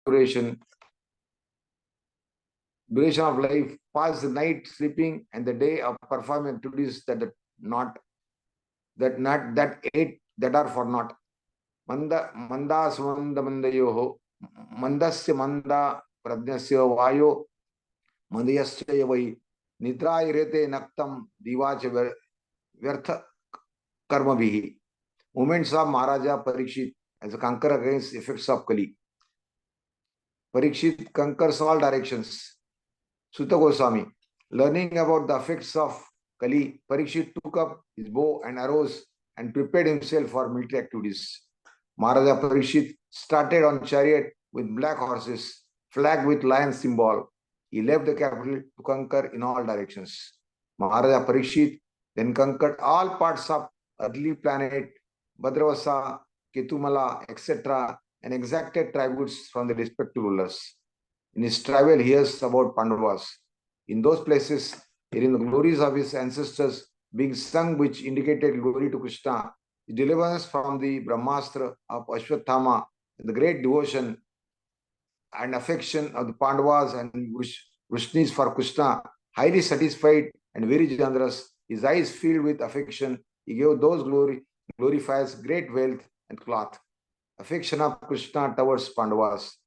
duration of life, pass the night sleeping and the day of performing activities that are for naught. Manda sumanda mandayoho, mandasya manda pradnyasya vayo, mandayasya yavai, nidra irete naktam divacha vyartha karma bihi. Moments of Maharaja Parikshit as a conqueror against effects of Kali. Parikshit conquers all directions. Sutta Goswami, learning about the effects of Kali, Parikshit took up his bow and arrows and prepared himself for military activities. Maharaja Parikshit started on chariot with black horses, flagged with lion symbol. He left the capital to conquer in all directions. Maharaja Parikshit then conquered all parts of earthly planet, Bhadravasa, Ketumala, etc., and exacted tributes from the respective rulers. In his travel, he hears about Pandavas. In those places, hearing the glories of his ancestors being sung, which indicated glory to Krishna, his deliverance from the Brahmastra of Ashwatthama, the great devotion and affection of the Pandavas and Vrishnis for Krishna, highly satisfied and very generous, his eyes filled with affection, he gave those glorifies great wealth and cloth. Affection of Krishna towards Pandavas.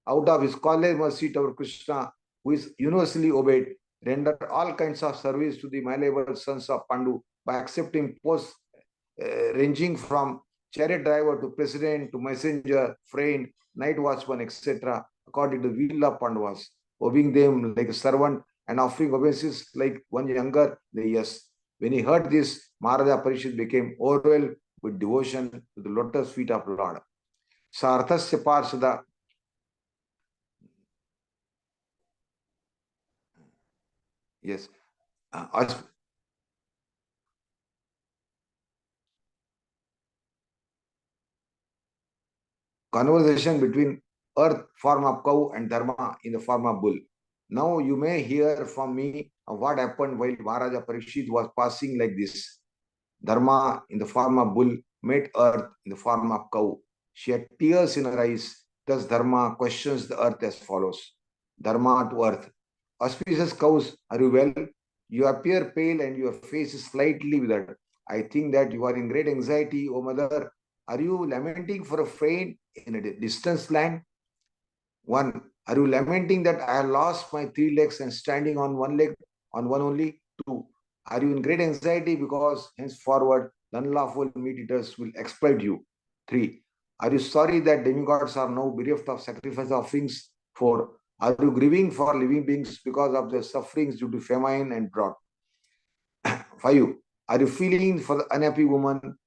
Out of his college mercy toward Krishna, who is universally obeyed, rendered all kinds of service to the malleable sons of Pandu by accepting posts ranging from chariot driver to president to messenger, friend, night watchman, etc., according to the will of Pandavas, obeying them like a servant and offering obeisances like one younger in the years. When he heard this, Maharaja Parikshit became overwhelmed with devotion to the lotus feet of Lord. Sarthasya Parshada. Yes. Conversation between earth, form of cow, and dharma in the form of bull. Now you may hear from me of what happened while Maharaja Parikshit was passing like this. Dharma in the form of bull met earth in the form of cow. She had tears in her eyes. Thus Dharma questions the earth as follows. Dharma to earth. Auspicious cows, are you well? You appear pale and your face is slightly withered. I think that you are in great anxiety, O mother. Are you lamenting for a friend in a distant land? 1. Are you lamenting that I have lost my 3 legs and standing on one leg, on one only? 2. Are you in great anxiety because henceforward the unlawful meat eaters will exploit you? 3. Are you sorry that demigods are now bereft of sacrifice offerings? 4. Are you grieving for living beings because of their sufferings due to famine and drought? 5. Are you feeling for the unhappy woman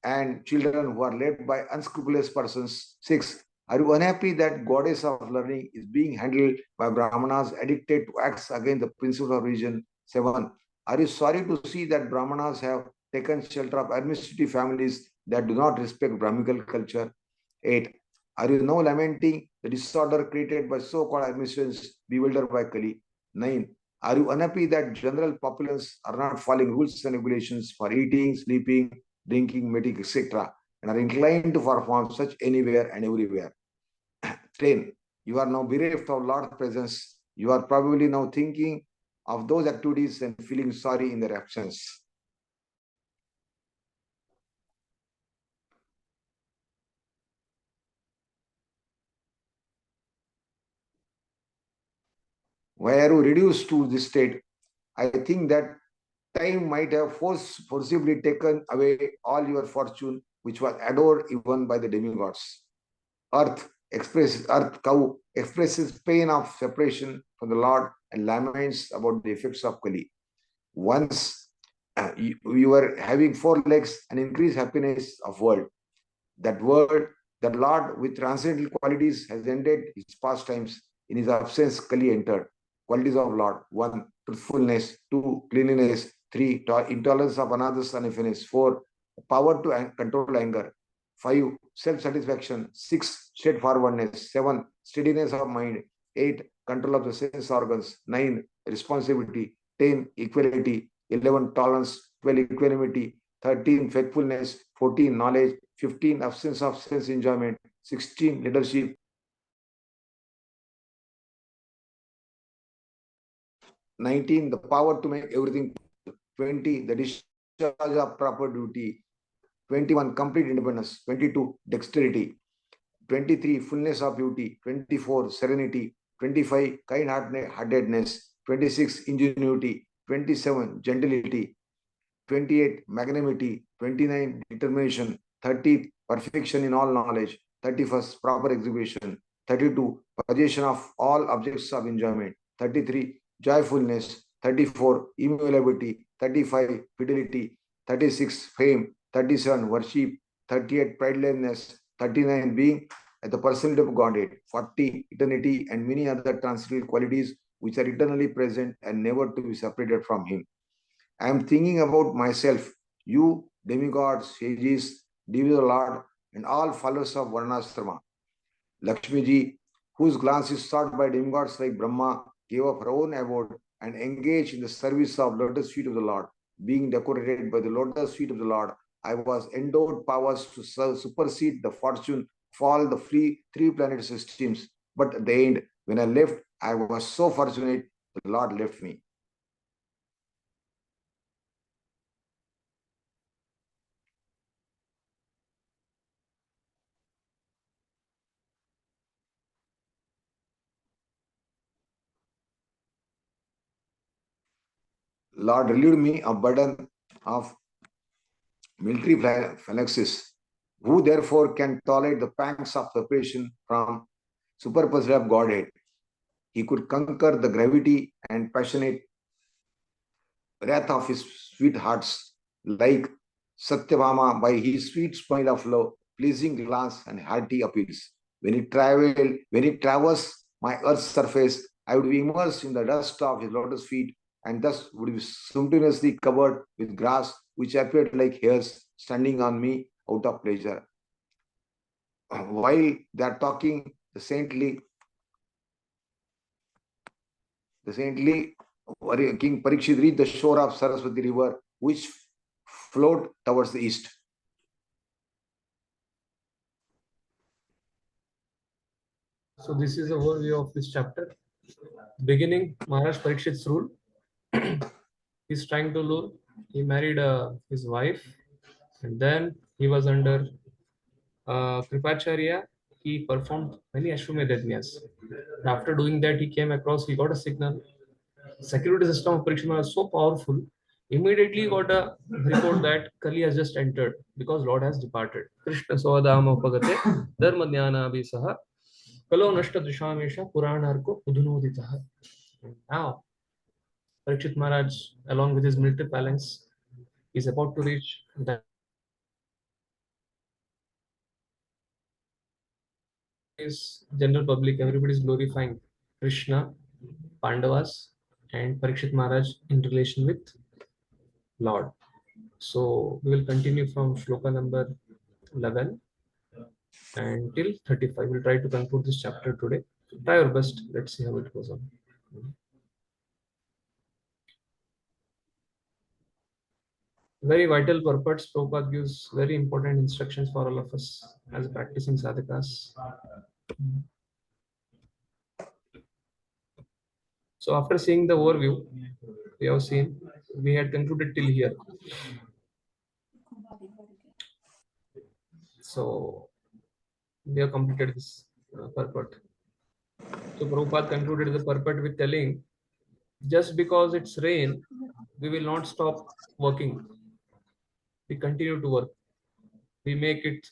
and children who are led by unscrupulous persons? 6. Are you unhappy that goddess of learning is being handled by Brahmanas addicted to acts against the principle of religion? 7. Are you sorry to see that Brahmanas have taken shelter of administrative families that do not respect Brahmical culture? 8. Are you now lamenting the disorder created by so-called administrations bewildered by Kali? 9. Are you unhappy that general populace are not following rules and regulations for eating, sleeping, drinking, mating, etc., and are inclined to perform such anywhere and everywhere? 10. You are now bereft of Lord's presence. You are probably now thinking of those activities and feeling sorry in their absence. Why are you reduced to this state? I think that time might have forcibly taken away all your fortune, which was adored even by the demigods. Earth cow expresses pain of separation from the Lord and laments about the effects of Kali. Once you were having 4 legs and increased happiness of world. That Lord with transcendental qualities has ended his pastimes. In his absence, Kali entered. Qualities of Lord. 1. Truthfulness. 2. Cleanliness. 3. Intolerance of another's unhappiness. 4. Power to control anger. 5. Self-satisfaction. 6. Straightforwardness. 7. Steadiness of mind. 8. Control of the sense organs. 9. Responsibility. 10. Equality. 11. Tolerance. 12. Equanimity. 13. Faithfulness. 14. Knowledge. 15. Absence of sense enjoyment. 16. Leadership. 19, the power to make everything. 20, the discharge of proper duty. 21, complete independence. 22, dexterity. 23, fullness of beauty. 24, serenity. 25, kind-heartedness. 26, ingenuity. 27, gentility. 28, magnanimity. 29, determination. 30, perfection in all knowledge. 31st, proper exhibition. 32, possession of all objects of enjoyment. 33, joyfulness. 34, immutability. 35, fidelity. 36, fame. 37, worship. 38, pridelessness. 39, being at the personality of Godhead. 40, eternity, and many other transcendental qualities which are eternally present and never to be separated from Him. I am thinking about myself, you, demigods, sages, devotees of the Lord, and all followers of Varnashrama. Lakshmi ji, whose glance is sought by demigods like Brahma, gave up her own abode and engaged in the service of lotus feet of the Lord. Being decorated by the lotus feet of the Lord, I was endowed powers to supersede the fortune of all the three planet systems. But at the end, when I left, I was so fortunate the Lord left me. Lord relieved me of burden of military phalanxes, who therefore can tolerate the pangs of separation from superpossession of Godhead. He could conquer the gravity and passionate wrath of his sweethearts, like Satyabhama by his sweet smile of love, pleasing glance, and hearty appeals. When he traversed my earth's surface, I would be immersed in the dust of his lotus feet, and thus would be simultaneously covered with grass, which appeared like hairs standing on me out of pleasure. While they are talking, the saintly King Parikshit reached the shore of Saraswati river, which flowed towards the east. So this is a overview of this chapter. Beginning, Maharaj Parikshit's rule. He's trying to rule. He married his wife, and then he was under Kripacharya. He performed many Ashwamedha yajnas. After doing that, he got a signal. Security system of Parikshit was so powerful. Immediately got a report that Kali has just entered because Lord has departed. Krishna Swadama Pagate Dharma Dhyana Abhisaha Kalo Nashta Drishamesha Puranarko Udhunoditaha. Now, Parikshit Maharaj, along with his military phalanx, is about to reach the general public. Everybody is glorifying Krishna, Pandavas, and Parikshit Maharaj in relation with Lord. So we will continue from shloka number 11 until 35. We'll try to conclude this chapter today. Try our best. Let's see how it goes on. Very vital purpose. Prabhupada gives very important instructions for all of us as practicing sadhakas. So after seeing the overview, we had concluded till here. So we have completed this purport. So Prabhupada concluded the purport with telling, just because it's rain, we will not stop working. We continue to work. We make it,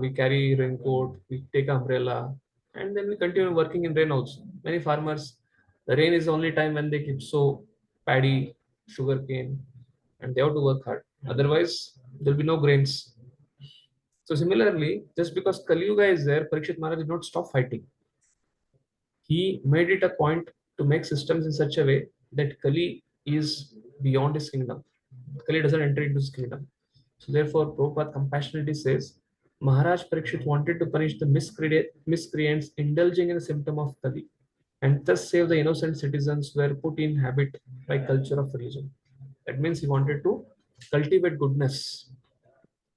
we carry raincoat, we take umbrella, and then we continue working in rain also. Many farmers, the rain is the only time when they keep sow paddy, sugarcane, and they have to work hard. Otherwise, there will be no grains. So similarly, just because Kali Yuga is there, Parikshit Maharaj did not stop fighting. He made it a point to make systems in such a way that Kali is beyond his kingdom. Kali doesn't enter into his kingdom. So therefore, Prabhupada compassionately says, Maharaj Parikshit wanted to punish the miscreants indulging in the symptom of Kali, and thus save the innocent citizens who were put in habit by culture of religion. That means he wanted to cultivate goodness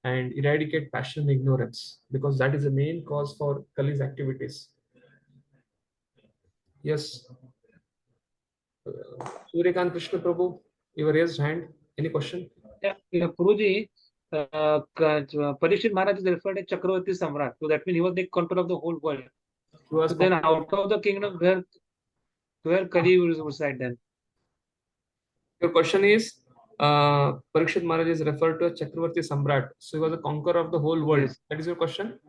and eradicate passion and ignorance, because that is the main cause for Kali's activities. Yes. Suryakant Krishna Prabhu, you raised hand. Any question? Yeah, Guruji, Parikshit Maharaj is referred as Chakravarti Samrat. So that means he was the control of the whole world. He was So then out of the kingdom, where Kali will reside then? Your question is, Parikshit Maharaj is referred to as Chakravarti Samrat. So he was a conqueror of the whole world. Yes. That is your question?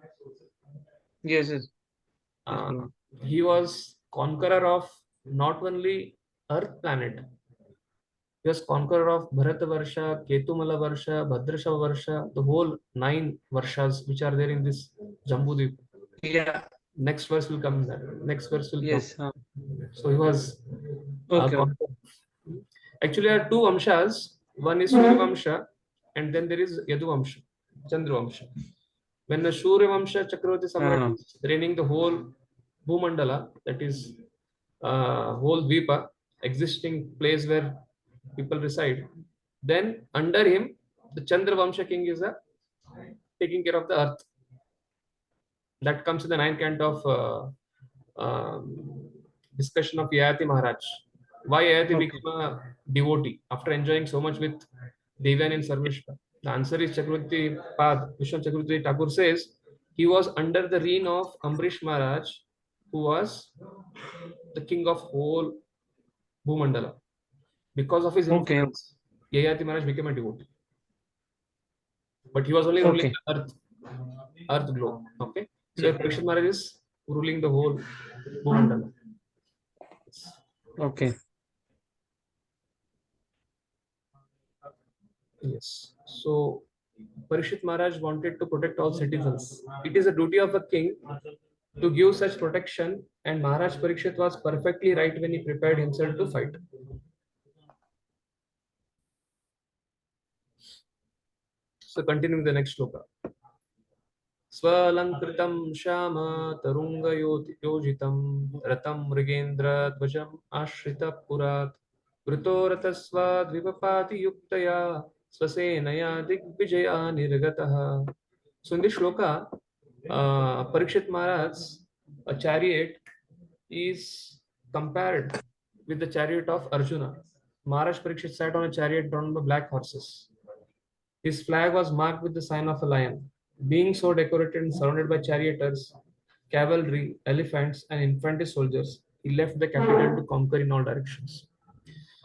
Yes, yes. He was conqueror of not only Earth planet. He was conqueror of Bharata Varsha, Ketumala Varsha, Bhadrashava Varsha, the whole 9 Varshas which are there in this Jambudvip. Yeah. Next verse will come there. Next verse will Yes. come. So he was Okay. actually there are 2 Vamshas. One is Surya Vamsha and then there is Yadu Vamsha, Chandra Vamsha. When the Surya Vamsha Chakravarti Samrat is reigning the whole Bhumandala, that is whole Dvipa, existing place where people reside, then under him the Chandra Vamsha king is taking care of the earth. That comes in the 9th canto of discussion of Yayati Maharaj. Why Yayati became a devotee after enjoying so much with Devan and Sarvishta? The answer is Chakravarti Pad. Vishnu Chakravarti Thakur says he was under the reign of Ambrish Maharaj, who was the king of whole Bhumandala. Because of his influence, Yayati Maharaj became a devotee. But he was only ruling the earth globe. Okay. So Parikshit Maharaj is ruling the whole Bhumandala. Okay. Yes. So Parikshit Maharaj wanted to protect all citizens. It is a duty of a king to give such protection, and Maharaj Parikshit was perfectly right when he prepared himself to fight. So continuing the next shloka. Swalankritam Shama Tarunga Yojitam Ratam Mrigendra Dvajam Ashrita Purat Vritoratasva Dvipapati Yuktaya Swasenaya Digvijaya Nirgataha. So in this shloka, Parikshit Maharaj's a chariot is compared with the chariot of Arjuna. Maharaj Parikshit sat on a chariot drawn by black horses. His flag was marked with the sign of a lion. Being so decorated and surrounded by charioteers, cavalry, elephants, and infantry soldiers, he left the capital to conquer in all directions.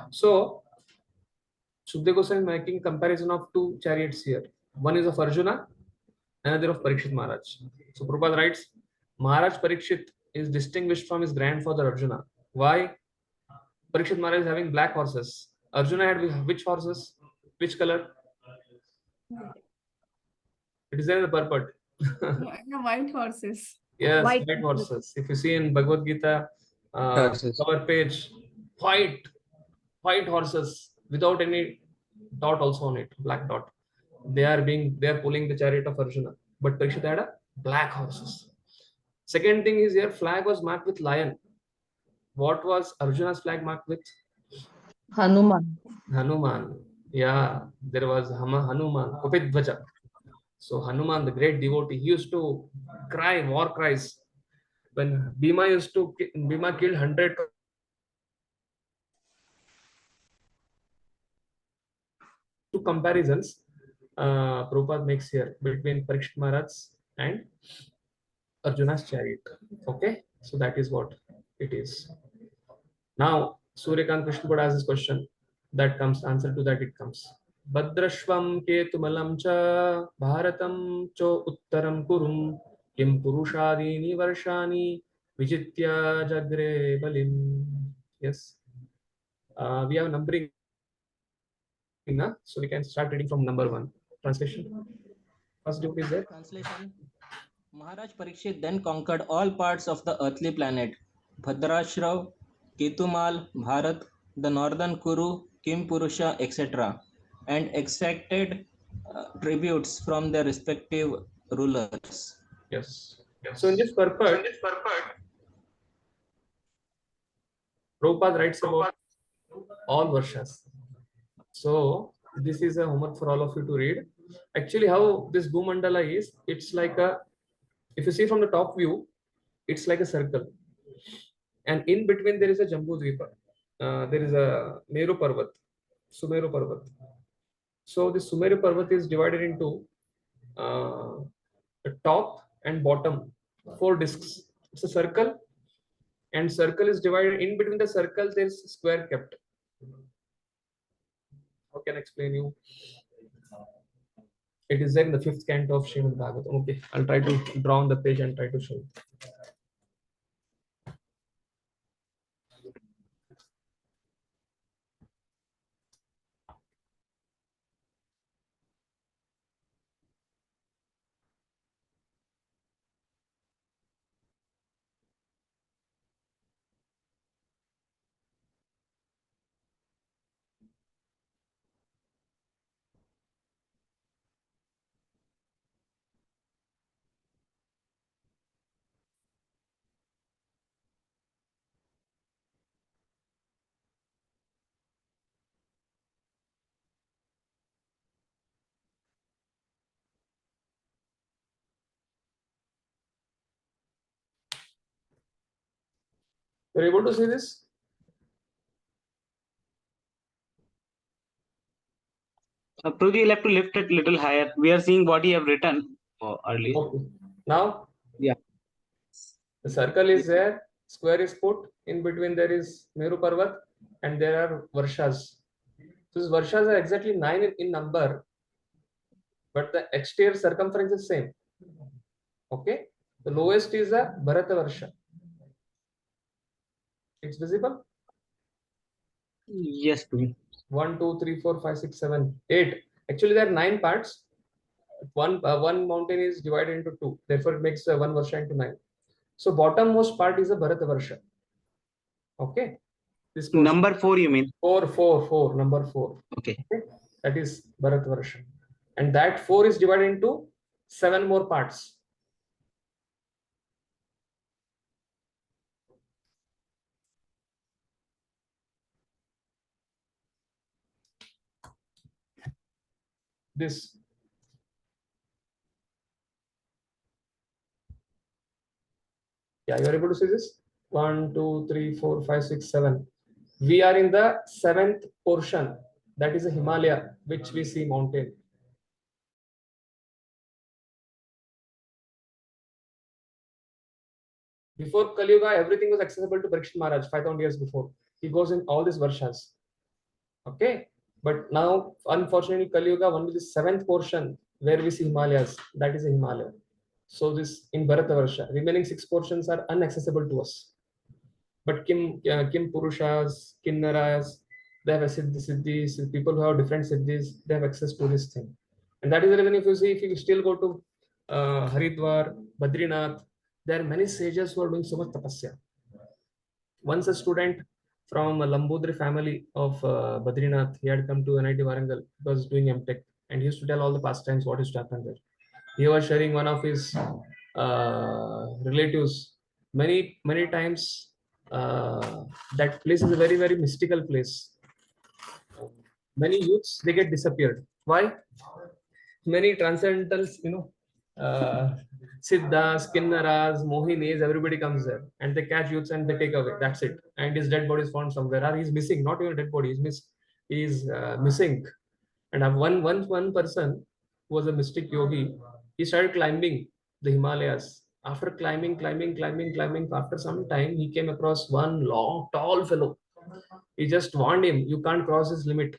So, Sukdev Goswami is making comparison of 2 chariots here. One is of Arjuna, another of Parikshit Maharaj. So, Prabhupada writes, Maharaj Parikshit is distinguished from his grandfather Arjuna. Why? Parikshit Maharaj is having black horses. Arjuna had which horses? Which color? It is there in the purport. White horses. Yes, white horses. If you see in Bhagavad Gita, cover page, white horses without any dot also on it, black dot. They are pulling the chariot of Arjuna. But Parikshit had a black horses. Second thing is here, flag was marked with lion. What was Arjuna's flag marked with? Hanuman. Hanuman. Yeah, there was Hanuman, Kupidvaja. So Hanuman, the great devotee, he used to cry war cries when Bhima killed 100. Two comparisons Prabhupada makes here between Parikshit Maharaj and Arjuna's chariot. Okay, so that is what it is. Now Suryakant Krishna Prabhupada asks this question. That comes answer to that. It comes. Bhadrashvam ketumalam cha bharatam cho uttaram kurum kim purushadini varshani vijitya jagre balim. Yes, we have numbering, so we can start reading from number 1. Translation. First duty is there. Translation. Maharaj Parikshit then conquered all parts of the earthly planet, Bhadrashrav, Ketumal, Bharat, the northern Kuru, Kim Purusha, etc., and exacted tributes from their respective rulers. Yes. So in this purport, Prabhupada writes about all Varshas. So this is a homework for all of you to read. Actually, how this Bhumandala is, it's like if you see from the top view, it's like a circle. And in between there is a Jambudvipa. there is a Meru Parvat, Sumeru Parvat. So the Sumeru Parvat is divided into the top and bottom, 4 discs. It's a circle, and circle is divided. In between the circle, there is square kept. How can I explain you? It is there in the 5th canto of Srimad Bhagavatam. Okay, I'll try to draw on the page and try to show you. You're able to see this? Prabhuji, you'll have to lift it little higher. We are seeing what you have written earlier. Okay. Now, Yeah. the circle is there, square is put, in between there is Meru Parvat, and there are Varshas. So these Varshas are exactly 9 in number, but the exterior circumference is same. Okay? The lowest is a Bharata Varsha. It's visible? Yes, Prabhuji. 1, 2, 3, 4, 5, 6, 7, 8. Actually, there are 9 parts. One mountain is divided into 2. Therefore, it makes 1 Varsha into 9. So bottommost part is a Bharata Varsha. Okay? This Number 4, you mean? 4, number 4. Okay. Okay? That is Bharat Varsha. And that 4 is divided into 7 more parts. This. Yeah, you are able to see this? 1, 2, 3, 4, 5, 6, 7. We are in the 7th portion. That is a Himalaya, which we see mountain. Before Kali Yuga, everything was accessible to Parikshit Maharaj 5,000 years before. He goes in all these Varshas. Okay? But now, unfortunately, Kali Yuga, only the 7th portion where we see Himalayas, that is a Himalaya. So this in Bharata Varsha, remaining 6 portions are inaccessible to us. But Kim Purushas, Kinnaras, they have a siddhis, people who have different siddhis, they have access to this thing. And that is the reason if you see, if you still go to Haridwar, Badrinath, there are many sages who are doing so much tapasya. Once a student from a Lambudri family of Badrinath, he had come to NIT Warangal, he was doing MTech, and he used to tell all the pastimes, what used to happen there. He was sharing one of his relatives. Many times, that place is a very, very mystical place. Many youths, they get disappeared. Why? Many transcendentals, Siddhas, Kinnaras, Mohinis, everybody comes there and they catch youths and they take away. That's it. And his dead body is found somewhere. Or he's missing, not even a dead body, he's missing. And one person who was a mystic yogi, he started climbing the Himalayas. After climbing, after some time, he came across one long, tall fellow. He just warned him, you can't cross his limit.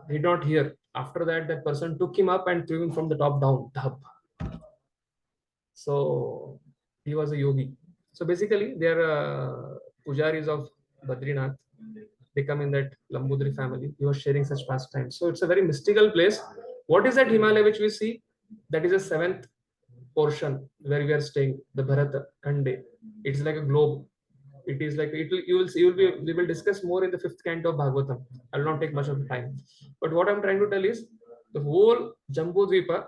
He did not hear. After that, that person took him up and threw him from the top down. So he was a yogi. So basically, they are pujaris of Badrinath. They come in that Lambudri family. He was sharing such pastimes. So it's a very mystical place. What is that Himalaya which we see? That is the 7th portion where we are staying, the Bharata Khande. It's like a globe. It is like we will discuss more in the 5th canto of Bhagavatam. I will not take much of the time. But what I'm trying to tell is the whole Jambudvipa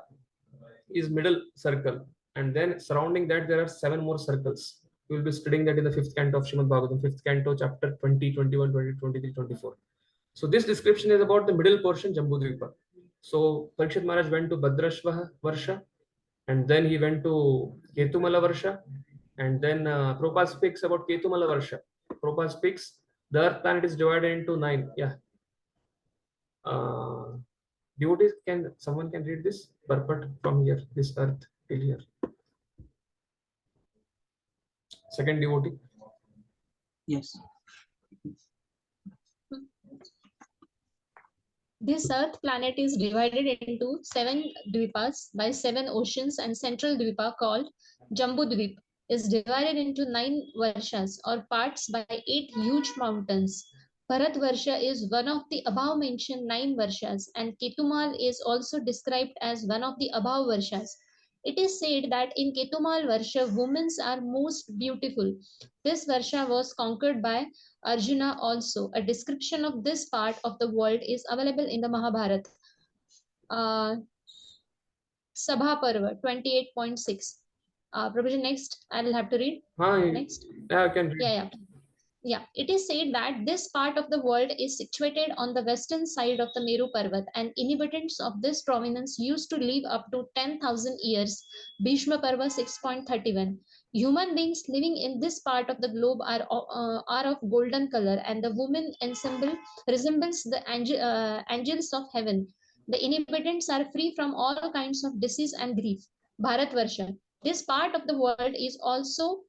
is middle circle, and then surrounding that there are 7 more circles. We will be studying that in the 5th canto of Srimad Bhagavatam, 5th canto, chapter 20, 21, 20, 23, 24. So this description is about the middle portion, Jambudvipa. So Parikshit Maharaj went to Bhadrashva Varsha, and then he went to Ketumala Varsha, and then Prabhupada speaks about Ketumala Varsha. Prabhupada speaks The Earth planet is divided into 9. Yeah. Devotees, someone can read this purport from here, this Earth till here. Second devotee. Yes. This Earth planet is divided into 7 dvipas by 7 oceans, and central dvipa called Jambudvip is divided into 9 varshas or parts by 8 huge mountains. Bharat Varsha is one of the above mentioned 9 varshas, and Ketumal is also described as one of the above varshas. It is said that in Ketumal Varsha, women are most beautiful. This Varsha was conquered by Arjuna also. A description of this part of the world is available in the Mahabharata. Sabha Parva 28.6. Prabhuji, next I'll have to read. Next. Yeah, I can read. Yeah, it is said that this part of the world is situated on the western side of the Meru Parvat, and inhabitants of this province used to live up to 10,000 years. Bhishma Parva 6.31. Human beings living in this part of the globe are of golden color, and the woman ensemble resembles the angels of heaven. The inhabitants are free from all kinds of disease and grief. Bharat Varsha. This part of the world is also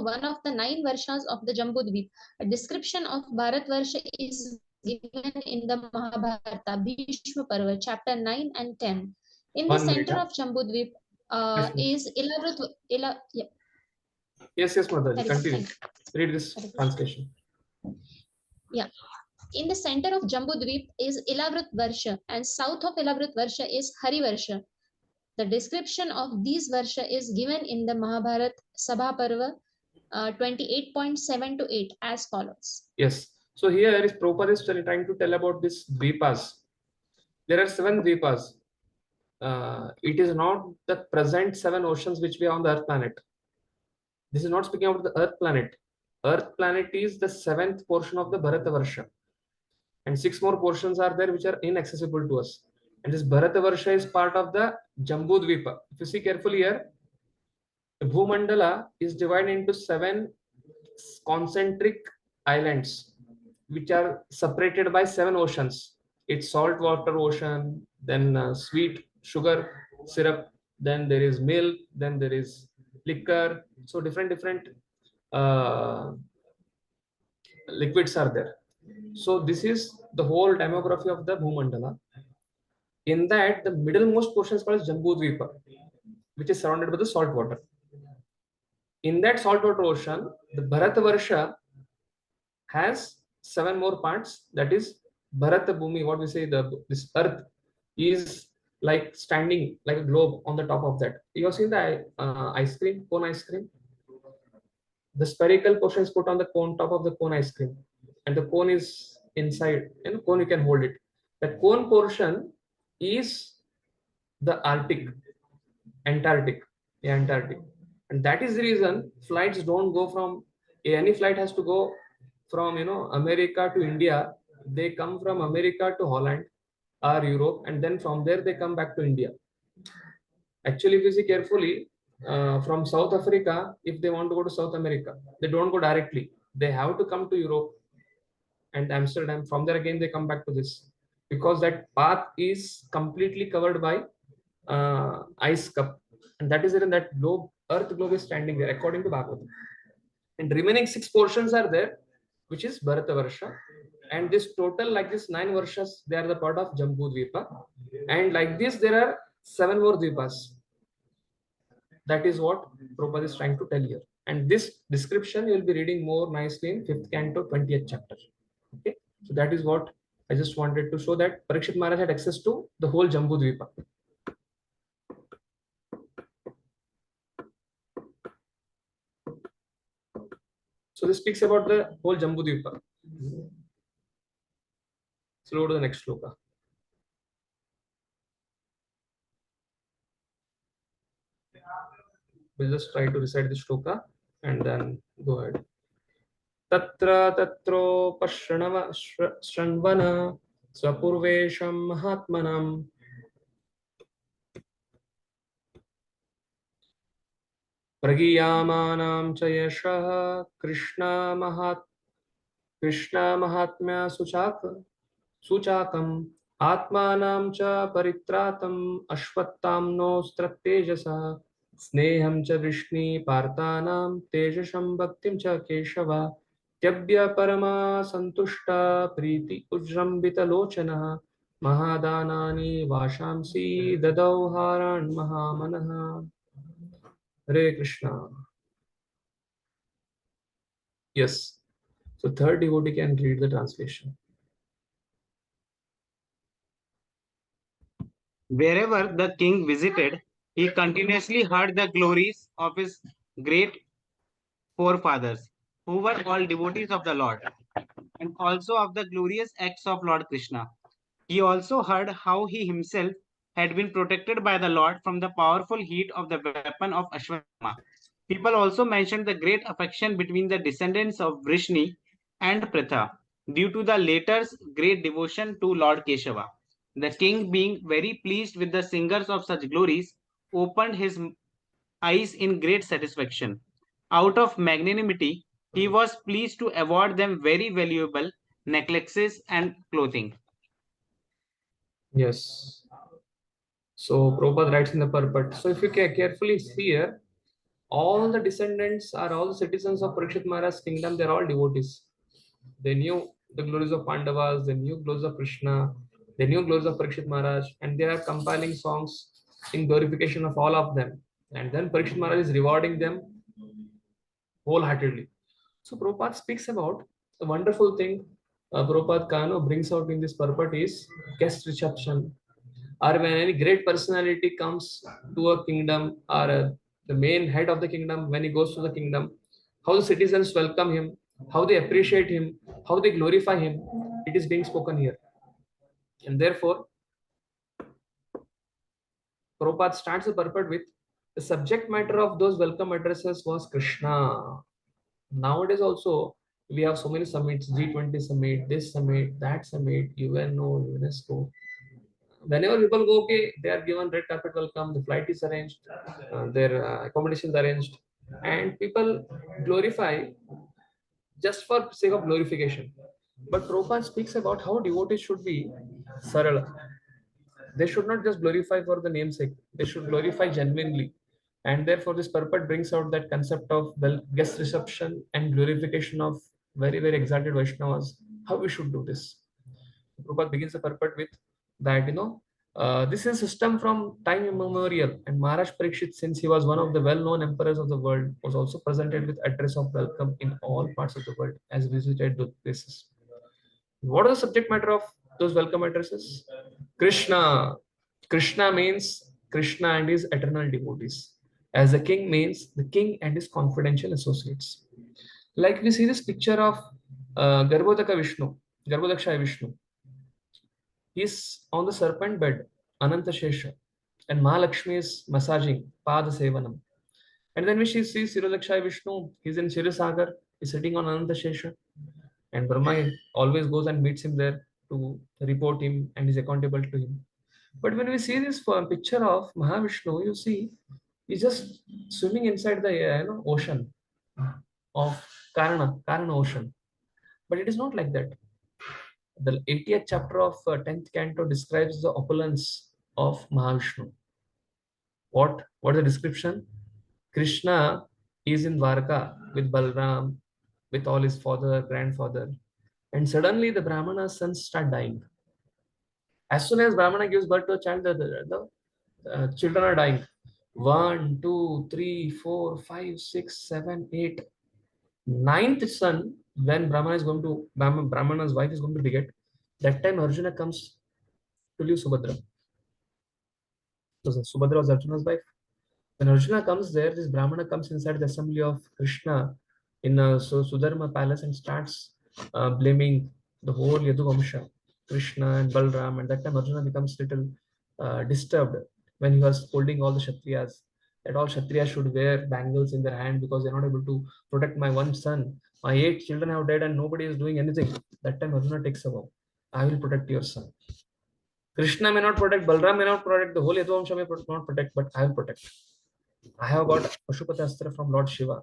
one of the 9 varshas of the Jambudvip. A description of Bharat Varsha is given in the Mahabharata, Bhishma Parva, chapter 9 and 10. In the center of Jambudvip is Ilavrit. Yes, Mataji, continue. Read this translation. Yeah. In the center of Jambudvip is Ilavrit Varsha, and south of Ilavrit Varsha is Hari Varsha. The description of these Varsha is given in the Mahabharata Sabha Parva 28.7 to 8 as follows. Yes. So here is Prabhupada is trying to tell about this dvipas. There are 7 dvipas. It is not the present 7 oceans which we have on the Earth planet. This is not speaking about the Earth planet. Earth planet is the 7th portion of the Bharata Varsha. And 6 more portions are there which are inaccessible to us. And this Bharata Varsha is part of the Jambudvipa. If you see carefully here, the Bhumandala is divided into 7 concentric islands which are separated by 7 oceans. It's saltwater ocean, then sweet sugar syrup, then there is milk, then there is liquor. So different liquids are there. So this is the whole demography of the Bhumandala. In that, the middlemost portion is called Jambudvipa, which is surrounded by the salt water. In that saltwater ocean, the Bharata Varsha has 7 more parts. That is Bharata Bhumi. What we say, this earth is like standing like a globe on the top of that. You have seen the ice cream, cone ice cream. The spherical portion is put on the cone, top of the cone ice cream, and the cone is inside. And cone you can hold it. The cone portion is the Antarctic, and that is the reason flights don't go from any flight has to go from America to India. They come from America to Holland or Europe, and then from there they come back to India. Actually, if you see carefully, from South Africa, if they want to go to South America, they don't go directly. They have to come to Europe and Amsterdam. From there again they come back to this, because that path is completely covered by ice cup, and that is it. In that globe, Earth globe is standing there according to Bhagavad. And remaining 6 portions are there, which is Bharata Varsha. And this total, like this 9 Varshas, they are the part of Jambudvipa. And like this, there are 7 more Dvipas. That is what Prabhupada is trying to tell here. And this description you will be reading more nicely in 5th canto, 20th chapter. Okay, so that is what I just wanted to show, that Parikshit Maharaj had access to the whole Jambudvipa. So this speaks about the whole Jambudvipa. So go to the next shloka. We'll just try to recite the shloka and then go ahead. Tatra tatro pashanava shranvana swapurvesham mahatmanam Pragiyamanam cha yashah Krishna Mahatmya Suchakam Atmanam cha Paritratam Ashwattamno Stratejasa Sneham cha Vrishni Parthanam Tejasham Bhaktim cha Keshava Tyabhya Parama Santushta Priti Ujrambita Lochana Mahadanani Vashamsi Dadau Haran Mahamanaha. Hare Krishna. Yes. So third devotee can read the translation. Wherever the king visited, he continuously heard the glories of his great forefathers, who were all devotees of the Lord, and also of the glorious acts of Lord Krishna. He also heard how he himself had been protected by the Lord from the powerful heat of the weapon of Ashwatthama. People also mentioned the great affection between the descendants of Vrishni and Pritha, due to the latter's great devotion to Lord Keshava. The king, being very pleased with the singers of such glories, opened his eyes in great satisfaction. Out of magnanimity, he was pleased to award them very valuable necklaces and clothing. Yes. So Prabhupada writes in the purport. So if you carefully see here, all the descendants are all citizens of Parikshit Maharaj's kingdom. They're all devotees. They knew the glories of Pandavas. They knew glories of Krishna. They knew glories of Parikshit Maharaj, and they are compiling songs in glorification of all of them. And then Parikshit Maharaj is rewarding them wholeheartedly. So Prabhupada speaks about the wonderful thing Prabhupada Kano brings out in this purport is guest reception. Or when any great personality comes to a kingdom, or the main head of the kingdom, when he goes to the kingdom, how the citizens welcome him, how they appreciate him, how they glorify him, it is being spoken here. And therefore, Prabhupada starts the purport with the subject matter of those welcome addresses was Krishna. Nowadays also, we have so many summits, G20 summit, this summit, that summit, UNO, UNESCO. Whenever people go, okay, they are given red carpet welcome, the flight is arranged, their accommodation is arranged, and people glorify just for sake of glorification. But Prabhupada speaks about how devotees should be sarala. They should not just glorify for the namesake, they should glorify genuinely. And therefore, this purport brings out that concept of guest reception and glorification of very, very exalted Vaishnavas, how we should do this. Prabhupada begins the purport with that, this is a system from time immemorial, and Maharaj Parikshit, since he was one of the well-known emperors of the world, was also presented with address of welcome in all parts of the world as visited those places. What is the subject matter of those welcome addresses? Krishna. Krishna means Krishna and his eternal devotees. As the king means the king and his confidential associates. Like we see this picture of Garbhodaka Vishnu, Garbhodaksha Vishnu. He's on the serpent bed, Ananta Shesha, and Mahalakshmi is massaging Pada Sevanam. And then we see Sirolaksha Vishnu, he's in Shirisagar, he's sitting on Ananta Shesha, and Brahma always goes and meets him there to report him and is accountable to him. But when we see this picture of Mahavishnu, you see he's just swimming inside the ocean of Karana Ocean. But it is not like that. The 80th chapter of 10th canto describes the opulence of Mahavishnu. What is the description? Krishna is in Dwarka with Balram, with all his father, grandfather, and suddenly the Brahmana's sons start dying. As soon as Brahmana gives birth to a child, the children are dying. 1, 2, 3, 4, 5, 6, 7, 8. Ninth son, when Brahmana's wife is going to beget, that time Arjuna comes to leave Subhadra. So Subhadra was Arjuna's wife. When Arjuna comes there, this Brahmana comes inside the assembly of Krishna in Sudharma palace and starts blaming the whole Yaduvamsha, Krishna and Balram. And that time Arjuna becomes little disturbed when he was scolding all the Kshatriyas, that all Kshatriyas should wear bangles in their hand because they're not able to protect my one son. My 8 children have died and nobody is doing anything. That time Arjuna takes a vow, I will protect your son. Krishna may not protect, Balram may not protect, the whole Yaduvamsha may not protect, but I will protect. I have got Pashupatastra from Lord Shiva.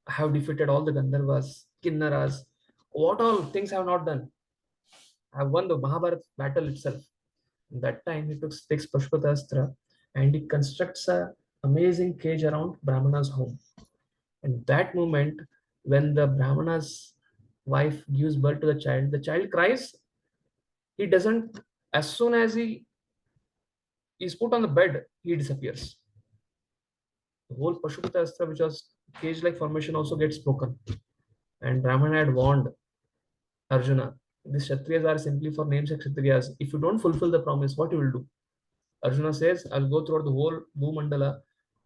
I have defeated all the Gandharvas, Kinnaras. What all things I have not done? I have won the Mahabharata battle itself. That time he takes Pashupatastra and he constructs a amazing cage around Brahmana's home. And that moment, when the Brahmana's wife gives birth to the child cries. He doesn't, as soon as he is put on the bed, he disappears. The whole Pashupatastra, which was cage-like formation, also gets broken. And Brahmana had warned Arjuna, these Kshatriyas are simply for namesake Kshatriyas. If you don't fulfill the promise, what you will do? Arjuna says, I'll go throughout the whole Bhumandala.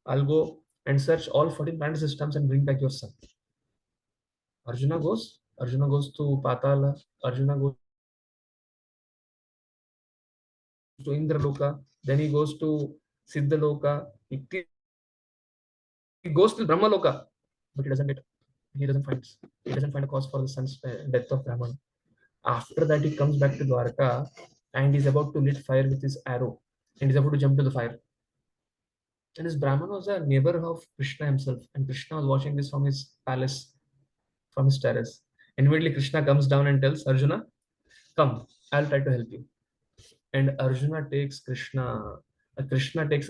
I'll go and search all 14 planet systems and bring back your son. Arjuna goes to Patala. Arjuna goes to Indraloka. Then he goes to Siddhaloka. He goes to Brahmaloka, but he doesn't find a cause for the son's death of Brahman. After that, he comes back to Dwarka and he's about to lit fire with his arrow and he's about to jump to the fire. And this Brahman was a neighbor of Krishna himself, and Krishna was watching this from his palace, from his terrace. And immediately Krishna comes down and tells Arjuna, come, I'll try to help you. And Arjuna takes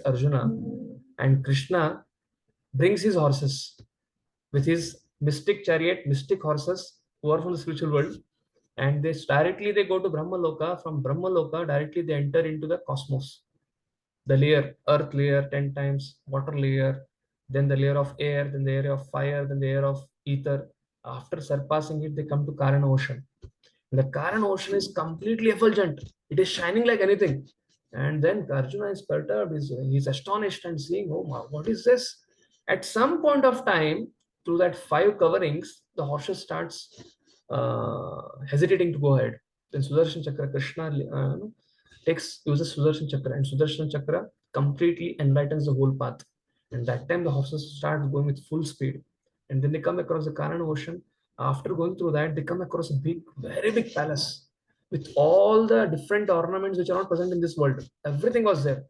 Arjuna, and Krishna brings his horses with his mystic chariot, mystic horses who are from the spiritual world, and they go to Brahmaloka. From Brahmaloka, directly they enter into the cosmos. The layer, earth layer 10 times, water layer, then the layer of air, then the layer of fire, then the layer of ether. After surpassing it, they come to Karana ocean. And the Karana ocean is completely effulgent. It is shining like anything. And then Arjuna is perturbed, he's astonished and seeing, oh, what is this? At some point of time, through that 5 coverings, the horses starts hesitating to go ahead. Then Sudarshan Chakra, Krishna uses Sudarshan Chakra, and Sudarshan Chakra completely enlightens the whole path. And that time the horses start going with full speed. And then they come across the Karana ocean. After going through that, they come across a very big palace with all the different ornaments which are not present in this world. Everything was there.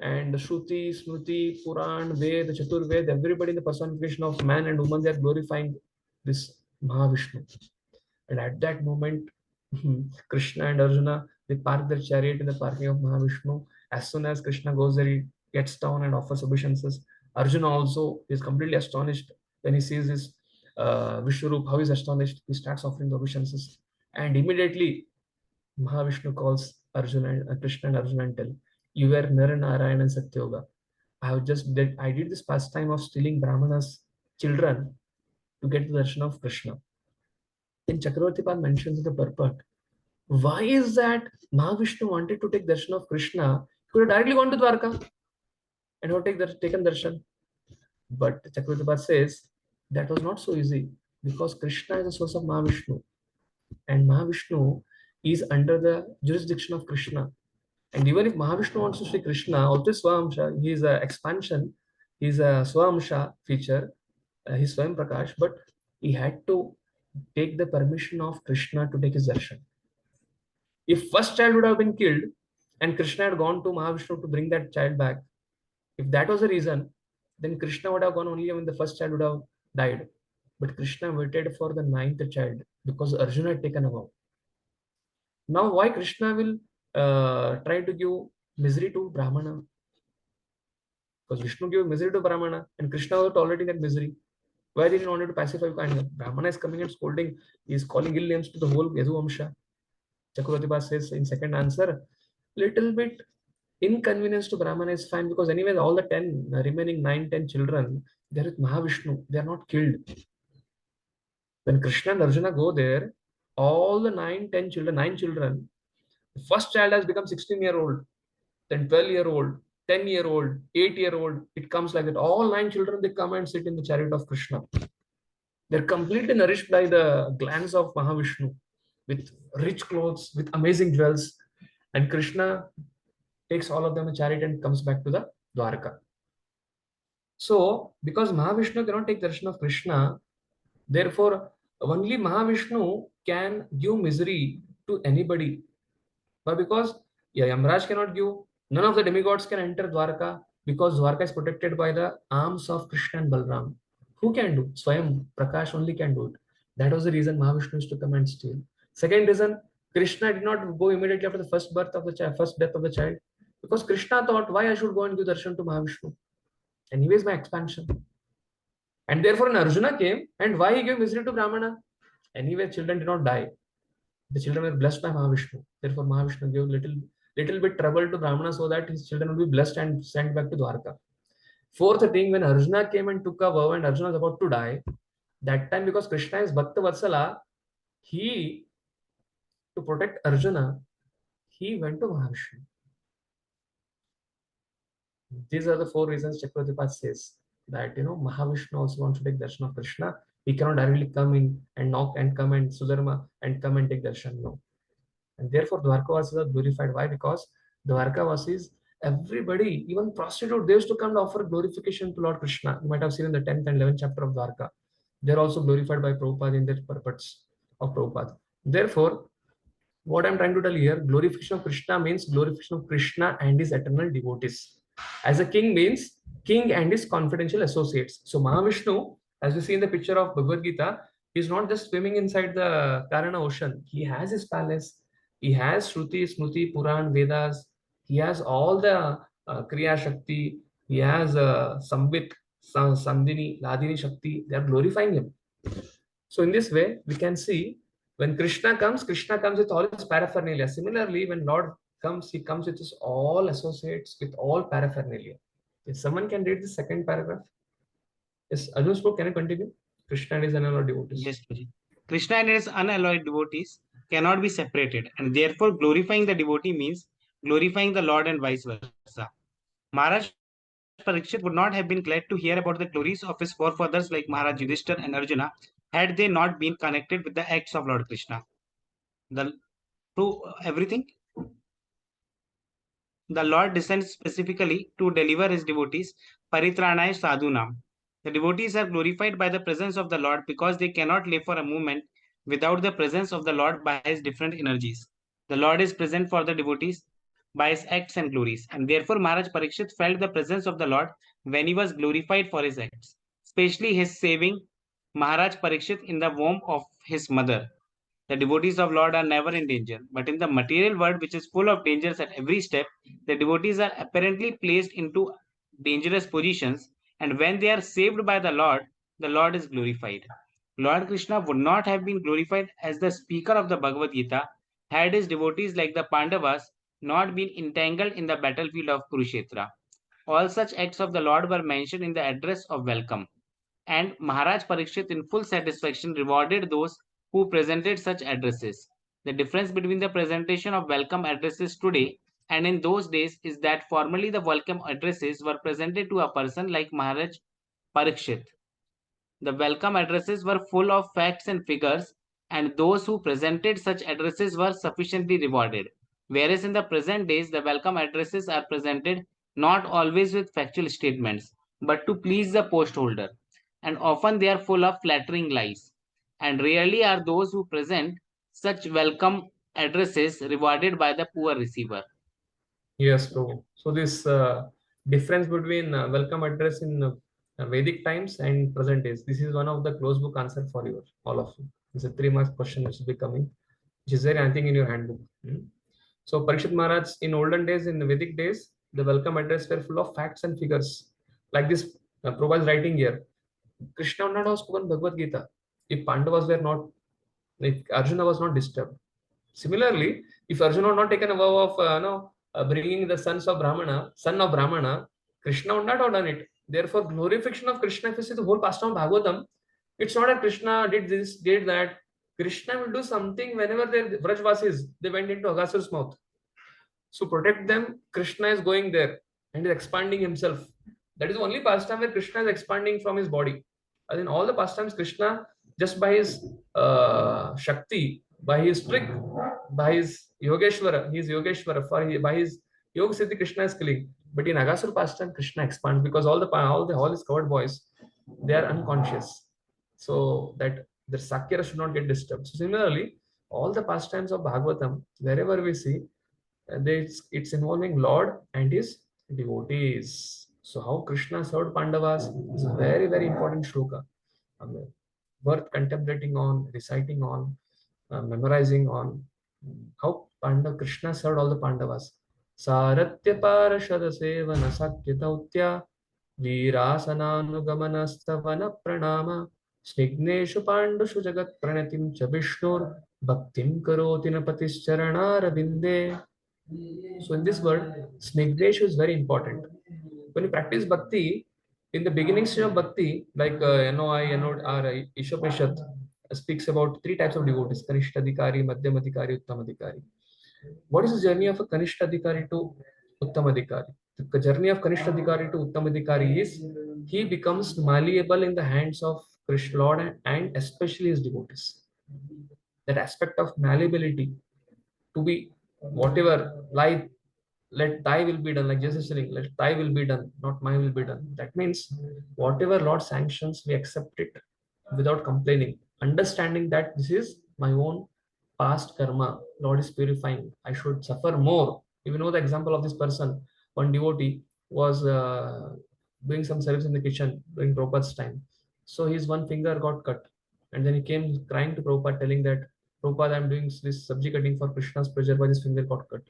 And the Shruti, Smriti, Puran, Ved, the Chaturved, everybody in the personification of man and woman, they are glorifying this Mahavishnu. And at that moment, Krishna and Arjuna, they park their chariot in the parking of Mahavishnu. As soon as Krishna goes there, he gets down and offers obeisances. Arjuna also is completely astonished when he sees his Vishwarup, how he's astonished. He starts offering the obeisances. And immediately, Mahavishnu calls Arjuna and Krishna and Arjuna and tell, you were Nara, Narayana and Satyoga. I did this pastime of stealing Brahmana's children to get the darshan of Krishna. Then Chakravarti Pad mentions in the purport, why is that Mahavishnu wanted to take darshan of Krishna? He could have directly gone to Dwarka and would have taken darshan. But Chakravarti Pad says that was not so easy because Krishna is the source of Mahavishnu, and Mahavishnu is under the jurisdiction of Krishna. And even if Mahavishnu wants to see Krishna, also Swamsha, he is an expansion, he is a Swamsha feature, his Swam Prakash, but he had to take the permission of Krishna to take his darshan. If first child would have been killed and Krishna had gone to Mahavishnu to bring that child back, if that was the reason, then Krishna would have gone only when the first child would have died. But Krishna waited for the 9th child because Arjuna had taken a vow. Now why Krishna will try to give misery to Brahmana? Because Vishnu gave misery to Brahmana and Krishna was tolerating that misery. Why did he want to pacify Brahmana? Brahmana is coming and scolding, he is calling ill names to the whole Yaduvamsha. Chakravarti says in second answer, little bit inconvenience to Brahmana is fine because anyway all the 10 remaining 9-10 children, they are with Mahavishnu, they are not killed. When Krishna and Arjuna go there, all the 9 children, the first child has become 16-year-old, then 12-year-old, 10-year-old, 8-year-old. It comes like that. All 9 children, they come and sit in the chariot of Krishna. They're completely nourished by the glands of Mahavishnu with rich clothes, with amazing jewels. And Krishna takes all of them in the chariot and comes back to the Dwarka. So, because Mahavishnu cannot take darshan of Krishna, therefore, only Mahavishnu can give misery to anybody. But because Yamraj cannot give, none of the demigods can enter Dwarka, Because Dwarka is protected by the arms of Krishna and Balram. Who can do? Swayam Prakash only can do it. That was the reason Mahavishnu used to come and steal. Second reason, Krishna did not go immediately after the first birth of the child, first death of the child, because Krishna thought, why I should go and give darshan to Mahavishnu? Anyways, my expansion. And therefore, when Arjuna came, and why he gave misery to Brahmana? Anyway, children did not die. The children were blessed by Mahavishnu. Therefore, Mahavishnu gave little bit trouble to Brahmana so that his children will be blessed and sent back to Dwarka. Fourth thing, when Arjuna came and took a vow and Arjuna was about to die, that time because Krishna is Bhakta Vatsala, he, to protect Arjuna, he went to Mahavishnu. These are the four reasons Chakravarti says that, Mahavishnu also wants to take darshan of Krishna. He cannot directly come in and knock and come and Sudharma and come and take darshan. No. And therefore Dwarkavasis are glorified. Why? Because Dwarkavasis, everybody, even prostitute, they used to come to offer glorification to Lord Krishna. You might have seen in the 10th and 11th chapter of Dwarka. They are also glorified by Prabhupada in their purports of Prabhupada. Therefore, what I'm trying to tell here, glorification of Krishna means glorification of Krishna and his eternal devotees. As a king means king and his confidential associates. So Mahavishnu, as we see in the picture of Bhagavad Gita, is not just swimming inside the Karana ocean. He has his palace. He has Shruti, Smruti, Puran, Vedas. He has all the Kriya Shakti. He has Sambit, Sandhini, Ladini Shakti. They are glorifying him. So in this way, we can see when Krishna comes with all his paraphernalia. Similarly, when Lord comes, he comes with his all associates, with all paraphernalia. If someone can read the second paragraph. Yes, Arjun spoke, can I continue? Krishna and his unalloyed devotees. Yes, Guruji. Krishna and his unalloyed devotees cannot be separated, and therefore glorifying the devotee means glorifying the Lord and vice versa. Maharaj Parikshit would not have been glad to hear about the glories of his forefathers like Maharaj Yudhishthira and Arjuna had they not been connected with the acts of Lord Krishna. Everything. The Lord descends specifically to deliver his devotees, Paritranaya Sadhunam. The devotees are glorified by the presence of the Lord because they cannot live for a moment without the presence of the Lord by his different energies. The Lord is present for the devotees by his acts and glories, and therefore Maharaj Parikshit felt the presence of the Lord when he was glorified for his acts, especially his saving Maharaj Parikshit in the womb of his mother. The devotees of Lord are never in danger, but in the material world, which is full of dangers at every step, the devotees are apparently placed into dangerous positions, and when they are saved by the Lord is glorified. Lord Krishna would not have been glorified as the speaker of the Bhagavad Gita had his devotees like the Pandavas not been entangled in the battlefield of Kurukshetra. All such acts of the Lord were mentioned in the address of welcome, and Maharaj Parikshit in full satisfaction rewarded those who presented such addresses. The difference between the presentation of welcome addresses today and in those days is that formerly the welcome addresses were presented to a person like Maharaj Parikshit. The welcome addresses were full of facts and figures, and those who presented such addresses were sufficiently rewarded. Whereas in the present days, the welcome addresses are presented not always with factual statements, but to please the post holder, and often they are full of flattering lies. And rarely are those who present such welcome addresses rewarded by the poor receiver. Yes, Prabhu. So this difference between welcome address in Vedic times and present days, this is one of the closed book answer for you, all of you. It's a 3-mark question which will be coming, which is there, I think, in your handbook. So Parikshit Maharaj, in olden days, in the Vedic days, the welcome address were full of facts and figures. Like this, Prabhupada is writing here, Krishna would not have spoken Bhagavad Gita if Pandavas were not, if Arjuna was not disturbed. Similarly, if Arjuna had not taken a vow of bringing the son of Brahmana, Krishna would not have done it. Therefore, glorification of Krishna, if you see the whole pastime of Bhagavatam, it's not that Krishna did this, did that. Krishna will do something whenever the Vrajvasis, they went into Agasur's mouth. So protect them, Krishna is going there and is expanding himself. That is the only pastime where Krishna is expanding from his body. As in all the pastimes, Krishna, just by his Shakti, by his trick, by his Yogeshwara, he is Yogeshwara, by his Yoga Siddhi, Krishna is killing. But in Agasur pastime, Krishna expands because all his covered boys, they are unconscious. So that the Sakyara should not get disturbed. So similarly, all the pastimes of Bhagavatam, wherever we see, it's involving Lord and his devotees. So how Krishna served Pandavas is a very, very important shloka. Worth contemplating on, reciting on, memorizing on. How Krishna served all the Pandavas. Saratya parashada sevana sakya dautya वीरासनानुगमनस्तवන pranama snigneshu pandushu jagat pranatim cha vishnur bhaktim karoti napatischarana. So in this word, snigneshu is very important. When you practice bhakti, in the beginning stage of bhakti, like NOI, NOR, Ishopanishad speaks about three types of devotees: Kanishtadhikari, Madhyamadhikari, Uttamadhikari. What is the journey of a Kanishtadhikari to Uttamadhikari? The journey of Kanishtadhikari to Uttamadhikari is he becomes malleable in the hands of Krishna Lord and especially his devotees. That aspect of malleability, to be whatever, like let thy will be done, like Jesus is saying, let thy will be done, not my will be done. That means whatever Lord sanctions, we accept it without complaining, understanding that this is my own past karma. Lord is purifying. I should suffer more. You know the example of this person. One devotee was doing some service in the kitchen during Prabhupada's time. So his one finger got cut. And then he came crying to Prabhupada, telling that, Prabhupada, I'm doing this sabji cutting for Krishna's pleasure, but his finger got cut.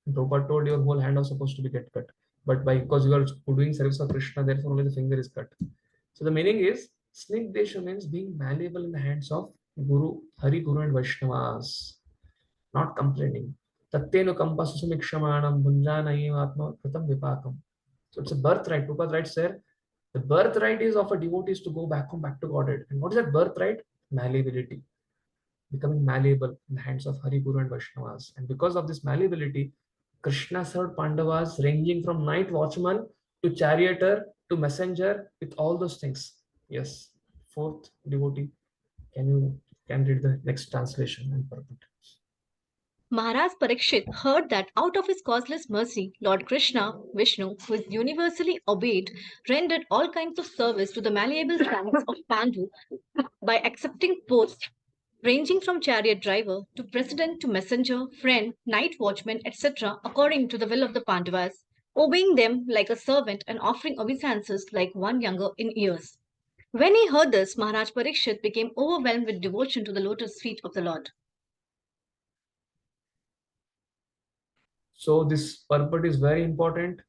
And Prabhupada told your whole hand was supposed to be get cut. But because you are doing service for Krishna, therefore only the finger is cut. So the meaning is, Snigdesha means being malleable in the hands of Guru, Hari, Guru and Vaishnavas, not complaining. Tattenu kampa susamikshamanam bhunjanayim atma kritam vipakam. So it's a birthright. Prabhupada writes there, the birthright is of a devotee is to go back home, back to Godhead. And what is that birthright? Malleability. Becoming malleable in the hands of Hari, Guru and Vaishnavas. And because of this malleability, Krishna served Pandavas ranging from night watchman to charioteer to messenger with all those things. Yes. Fourth devotee, can read the next translation and purport. Maharaj Parikshit heard that out of his causeless mercy, Lord Krishna, Vishnu, who is universally obeyed, rendered all kinds of service to the malleable ranks of Pandu by accepting posts ranging from chariot driver to president to messenger, friend, night watchman, etc., according to the will of the Pandavas, obeying them like a servant and offering obeisances like one younger in years. When he heard this, Maharaj Parikshit became overwhelmed with devotion to the lotus feet of the Lord. So this purport is very important.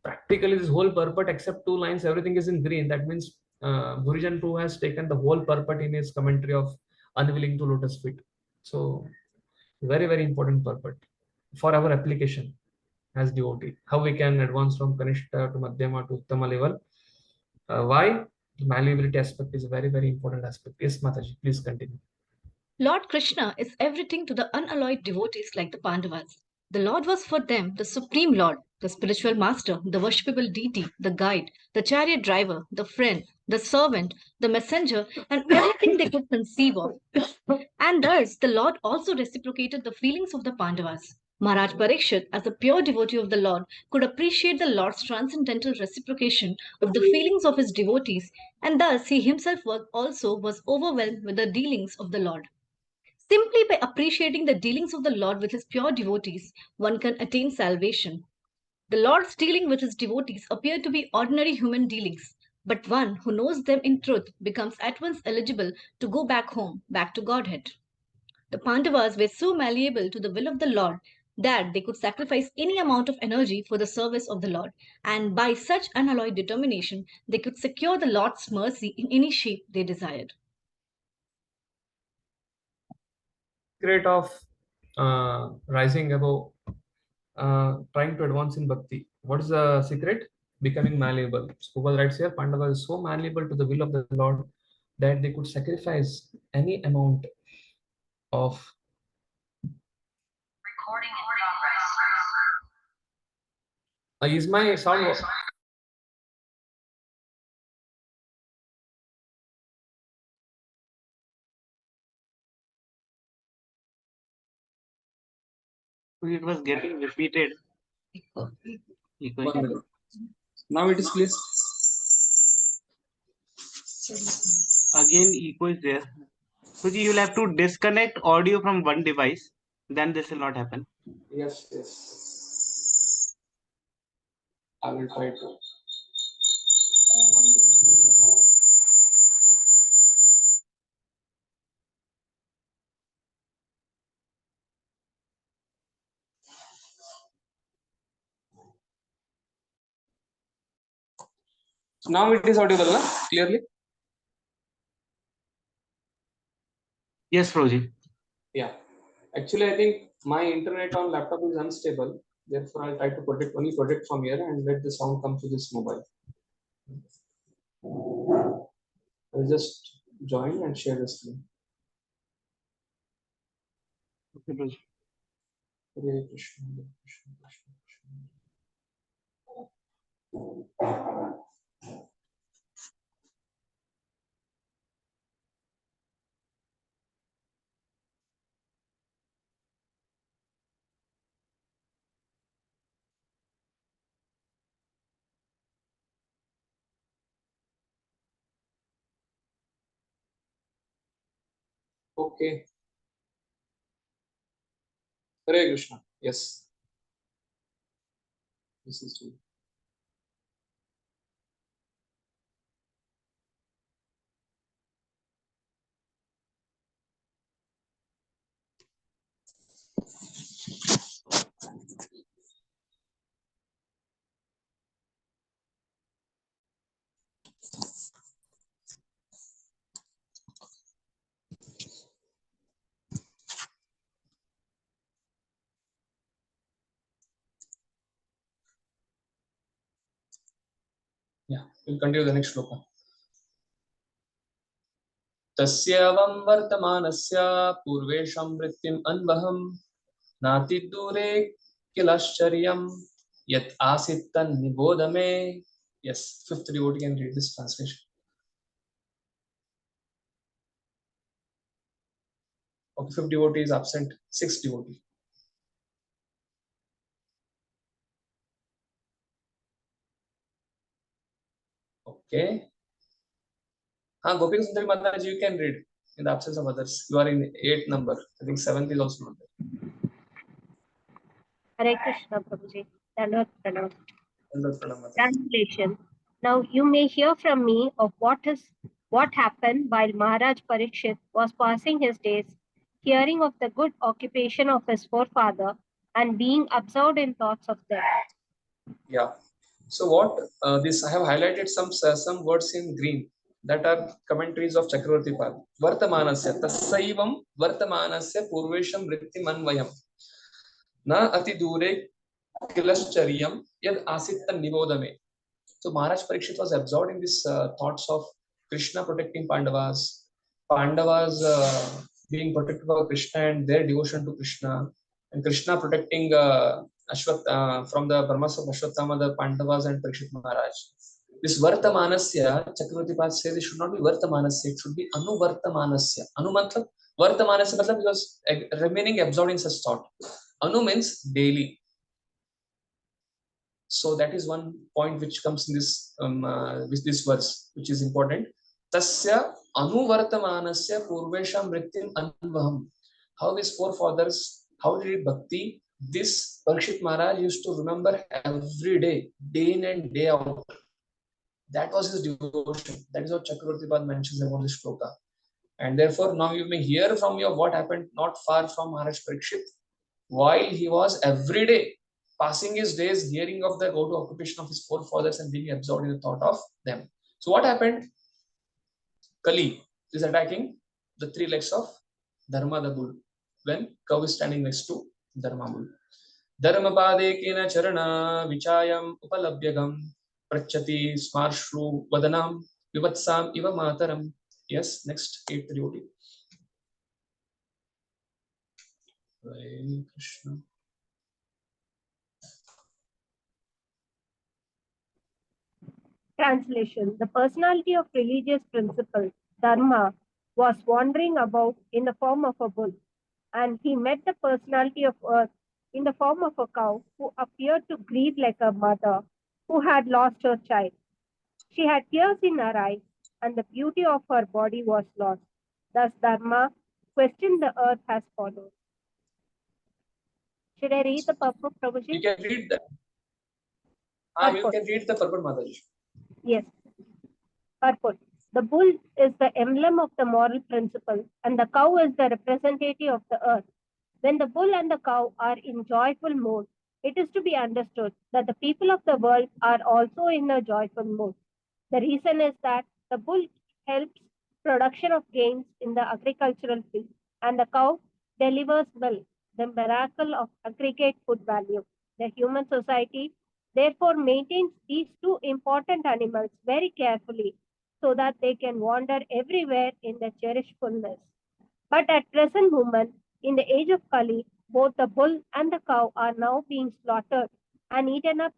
Practically, this whole purport, except 2 lines, everything is in green. That means Gurijan Prabhu has taken the whole purport in his commentary of Unwilling to Lotus Feet. So very, very important purport for our application as devotee. How we can advance from Kanishta to Madhyama to Uttama level. Why? The malleability aspect is a very, very important aspect. Yes, Mataji, please continue. Lord Krishna is everything to the unalloyed devotees like the Pandavas. The Lord was for them the supreme Lord, the spiritual master, the worshipable deity, the guide, the chariot driver, the friend, the servant, the messenger, and everything they could conceive of. And thus, the Lord also reciprocated the feelings of the Pandavas. Maharaj Parikshit, as a pure devotee of the Lord, could appreciate the Lord's transcendental reciprocation of the feelings of his devotees, and thus he himself also was overwhelmed with the dealings of the Lord. Simply by appreciating the dealings of the Lord with his pure devotees, one can attain salvation. The Lord's dealing with his devotees appear to be ordinary human dealings, but one who knows them in truth becomes at once eligible to go back home, back to Godhead. The Pandavas were so malleable to the will of the Lord that they could sacrifice any amount of energy for the service of the Lord, and by such unalloyed determination, they could secure the Lord's mercy in any shape they desired. Secret of rising above, trying to advance in bhakti. What is the secret? Becoming malleable. Prabhupada writes here, Pandava is so malleable to the will of the Lord that they could sacrifice any amount of recording in progress. Is my sound? It was getting repeated. Now it is clear. Again, echo is there. So you will have to disconnect audio from one device. Then this will not happen. Yes. I will try to. Now it is audible, na? Clearly? Yes, Prabhuji. Yeah. Actually, I think my internet on laptop is unstable. Therefore, I'll try to project from here and let the sound come to this mobile. I'll just join and share the screen. Okay, Prabhuji. Hare Krishna, Hare Krishna, Krishna Krishna. Okay. Hare Krishna. Yes. This is true. Yeah, we'll continue the next shloka. तस्यावं वर्तमानस्य पूर्वेषां वृत्तिम् अन्वहं नाति दूरे किलाश्चर्यं यत् आसीत् तन्निबोध मे. Yes, fifth devotee can read this translation. Okay, fifth devotee is absent. Sixth devotee. Okay. Gopika Sundari Mataji, you can read in the absence of others. You are in 8th number. I think 7th is also not there. Hare Krishna, Prabhuji. Dandavat Pranam. Dandavat Pranam, Mataji. Translation. Now you may hear from me of what happened while Maharaj Parikshit was passing his days, hearing of the good occupation of his forefather and being absorbed in thoughts of them. Yeah. So what this I have highlighted some words in green that are commentaries of Chakravarti Pad. Vartamanasya tasaivam vartamanasya purvesham vrittim anvayam na ati dure kilaschariyam yad asitta nivodame. So Maharaj Parikshit was absorbed in this thoughts of Krishna protecting Pandavas, Pandavas being protected by Krishna and their devotion to Krishna, and Krishna protecting from the Brahmas of Ashwatthama, the Pandavas and Parikshit Maharaj. This Vartamanasya, Chakravarti Pad says it should not be Vartamanasya, it should be Anuvartamanasya. Anu matlab, Vartamanasya matlab because remaining absorbed in such thought. Anu means daily. So that is one point which comes in this with this verse, which is important. Tasya anuvartamanasya purvesham vrittim anvaham. How his forefathers, how did bhakti? This Parikshit Maharaj used to remember every day, day in and day out. That was his devotion. That is what Chakravarti Pad mentions about this shloka. And therefore, now you may hear from me of what happened not far from Maharaj Parikshit, while he was every day passing his days hearing of the go-to occupation of his forefathers and being absorbed in the thought of them. So what happened? Kali is attacking the three legs of Dharma the bull when cow is standing next to Dharma bull. Dharma pade kena charana vichayam upalabhyagam prachati smarshru vadanam vivatsam iva mataram. Yes, next 8th devotee. Hare Krishna. Translation. The personality of religious principle, Dharma, was wandering about in the form of a bull, and he met the personality of earth in the form of a cow who appeared to grieve like a mother who had lost her child. She had tears in her eyes, and the beauty of her body was lost. Thus, Dharma questioned the earth as follows. Should I read the purport, Prabhuji? You can read that. You can read the purport, Mataji. Yes. Purport. The bull is the emblem of the moral principle, and the cow is the representative of the earth. When the bull and the cow are in joyful mood, it is to be understood that the people of the world are also in a joyful mood. The reason is that the bull helps production of gains in the agricultural field, and the cow delivers milk, the miracle of aggregate food value. The human society therefore maintains these two important animals very carefully so that they can wander everywhere in their cherished fullness. But at present moment, in the age of Kali, both the bull and the cow are now being slaughtered and eaten up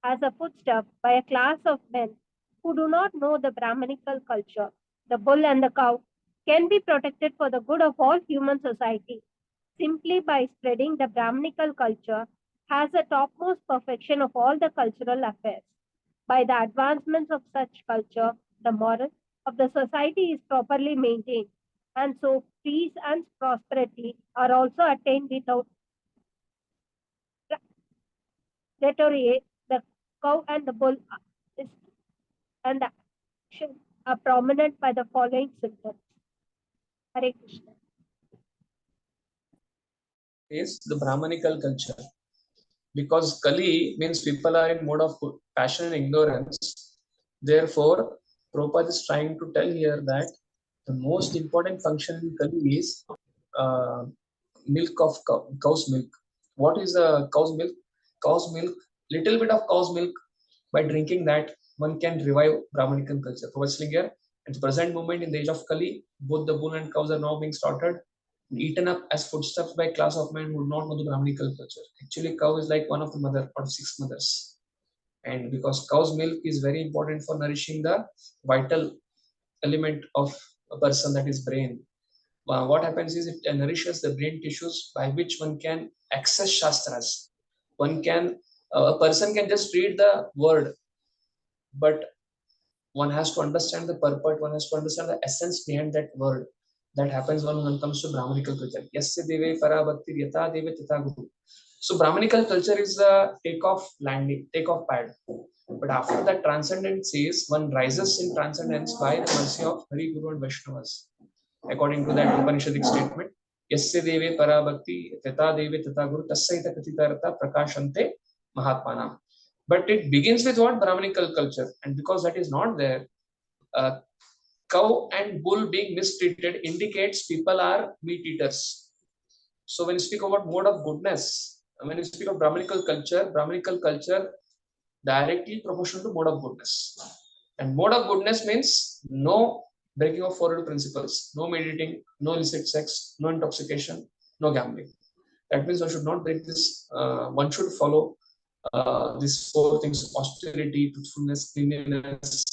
as a foodstuff by a class of men who do not know the Brahmanical culture. The bull and the cow can be protected for the good of all human society simply by spreading the Brahmanical culture as the topmost perfection of all the cultural affairs. By the advancements of such culture, the moral of the society is properly maintained, and so peace and prosperity are also attained without deteriorate. The cow and the bull and the action are prominent by the following symptoms. Hare Krishna. Is the Brahmanical culture. Because Kali means people are in mode of passion and ignorance. Therefore, Prabhupada is trying to tell here that the most important function in Kali is milk of cow's milk. What is cow's milk? Cow's milk, little bit of cow's milk, by drinking that, one can revive Brahmanical culture. Prabhupada here, at the present moment in the age of Kali, both the bull and cows are now being slaughtered, eaten up as foodstuffs by a class of men who do not know the Brahmanical culture. Actually, cow is like one of the mother out of 6 mothers. And because cow's milk is very important for nourishing the vital element of a person, that is brain. What happens is it nourishes the brain tissues by which one can access Shastras. One can, a person can just read the word, but one has to understand the purport, one has to understand the essence behind that word. That happens when one comes to Brahmanical culture. Yasya deve para bhakti yata deve tata guru. So Brahmanical culture is a take-off pad. But after that, transcendence says one rises in transcendence by the mercy of Hari, Guru and Vaishnavas. According to that Upanishadic statement, Yasya deve para bhakti yata deve tata guru tasyaita katitarata prakashante mahatmanam. But it begins with what? Brahmanical culture. And because that is not there, cow and bull being mistreated indicates people are meat eaters. So when you speak about mode of goodness, when you speak of Brahmanical culture directly proportional to mode of goodness. And mode of goodness means no breaking of 4 principles, no meditating, no illicit sex, no intoxication, no gambling. That means one should not break this. One should follow these 4 things: austerity, truthfulness, cleanliness,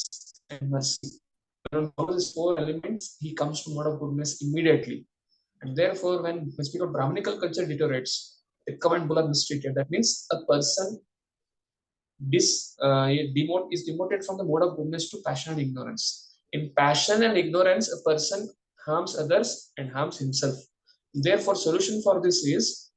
and mercy. When one follows these 4 elements, he comes to mode of goodness immediately. And therefore, when we speak of Brahmanical culture deteriorates, the cow and bull are mistreated. That means a person is demoted from the mode of goodness to passion and ignorance. In passion and ignorance, a person harms others and harms himself. Therefore, solution for this is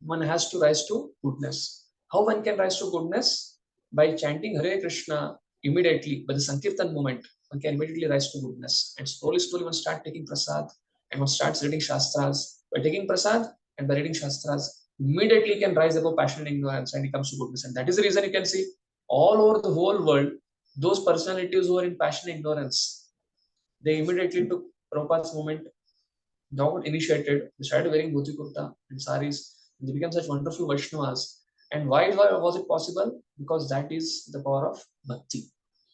one has to rise to goodness. How one can rise to goodness? By chanting Hare Krishna immediately, by the Sankirtan moment, one can immediately rise to goodness. And slowly one start taking prasad and one starts reading Shastras. By taking prasad and by reading Shastras, immediately can rise above passion and ignorance and he comes to goodness. And that is the reason you can see all over the whole world, those personalities who are in passion and ignorance, they immediately took Prabhupada's movement, got initiated, they started wearing dhoti kurta and saris, and they became such wonderful Vaishnavas. And why was it possible? Because that is the power of Bhakti.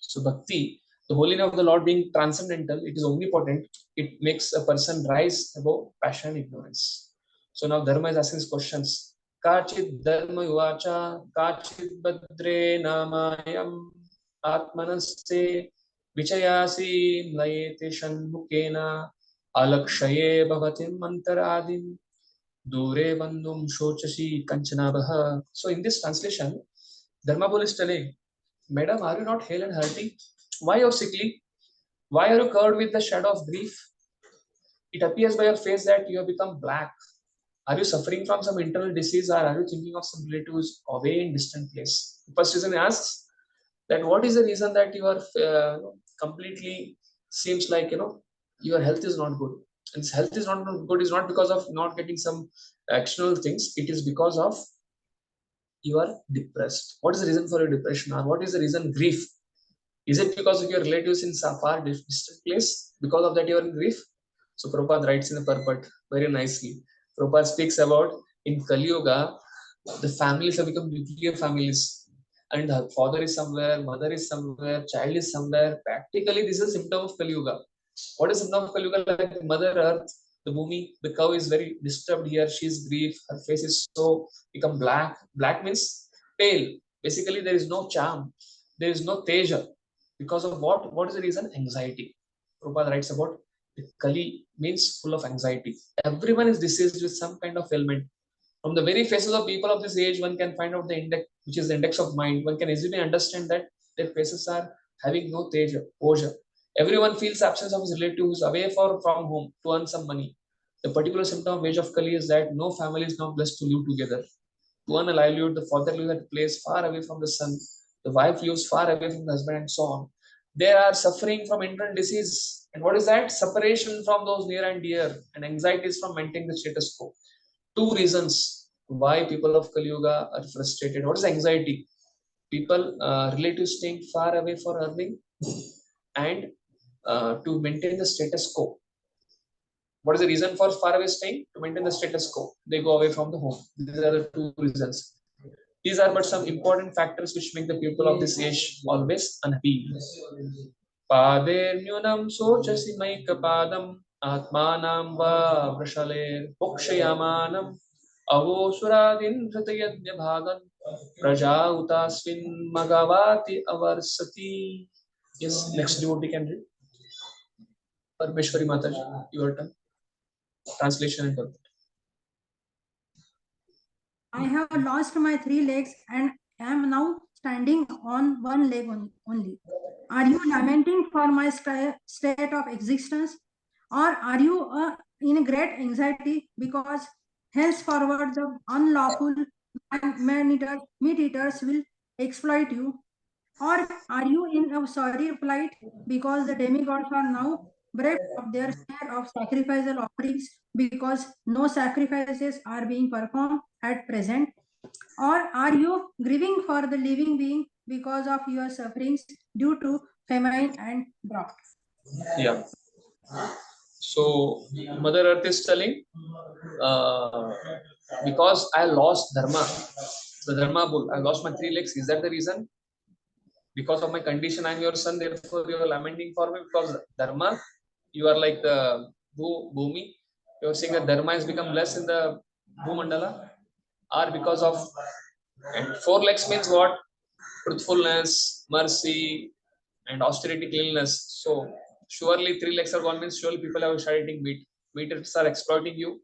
So Bhakti, the holiness of the Lord being transcendental, it is omnipotent, it makes a person rise above passion and ignorance. So now Dharma is asking these questions. Kachit dharma yuvacha, kachit badre namayam, atmanaste vichayasi mlayete shanmukena, alakshaye bhavatim mantaradim, dure bandhum shochashi kanchanabha. So in this translation, Dharmabol is telling, Madam, are you not hale and hearty? Why are you sickly? Why are you covered with the shadow of grief? It appears by your face that you have become black. Are you suffering from some internal disease, or are you thinking of some relatives away in distant place? The first reason he asks that what is the reason that you are completely seems like your health is not good. And this health is not good is not because of not getting some external things. It is because of you are depressed. What is the reason for your depression, or what is the reason grief? Is it because of your relatives in some far distant place? Because of that you are in grief? So Prabhupada writes in the purport very nicely. Prabhupada speaks about in Kali Yuga, the families have become nuclear families. And her father is somewhere, mother is somewhere, child is somewhere. Practically, this is a symptom of Kali Yuga. What is symptom of Kali Yuga? Like Mother Earth, the Bhumi, the cow is very disturbed here. She's grief. Her face is so become black. Black means pale. Basically, there is no charm. There is no teja. Because of what? What is the reason? Anxiety. Prabhupada writes about Kali means full of anxiety. Everyone is diseased with some kind of ailment. From the very faces of people of this age, one can find out the index, which is the index of mind. One can easily understand that their faces are having no teja, oja. Everyone feels absence of his relative who is away from home to earn some money. The particular symptom of age of Kali is that no family is now blessed to live together. To earn a livelihood, the father lives at a place far away from the son. The wife lives far away from the husband, and so on. They are suffering from internal disease. And what is that? Separation from those near and dear, and anxieties from maintaining the status quo. Two reasons why people of Kali Yuga are frustrated. What is anxiety? People, relatives staying far away for earning and to maintain the status quo. What is the reason for far away staying? To maintain the status quo. They go away from the home. These are the two reasons. These are but some important factors which make the people of this age always unhappy. Padernyunam sochasi maikapadam atmanam va vrashaler pokshayamanam avosuradin hritayadnya bhagan praja utasvin magavati avarsati. Yes, next devotee can read. Parmeshwari Mataji, your turn. Translation and purport. I have lost my 3 legs and am now standing on 1 leg only. Are you lamenting for my state of existence, or are you in great anxiety because henceforward the unlawful meat-eaters will exploit you? Or are you in a sorry plight because the demigods are now bereft of their share of sacrificial offerings because no sacrifices are being performed at present? Or are you grieving for the living being because of your sufferings due to famine and drought? Yeah. So Mother Earth is telling, because I lost dharma, the dharma bull, I lost my 3 legs. Is that the reason? Because of my condition, I am your son. Therefore, you are lamenting for me because dharma. You are like the bhumi. You are saying that dharma has become less in the bhumandala, or because of, and 4 legs means what? Truthfulness, mercy, and austerity, cleanliness. So surely 3 legs are gone means surely people have started eating meat. Meat are exploiting you.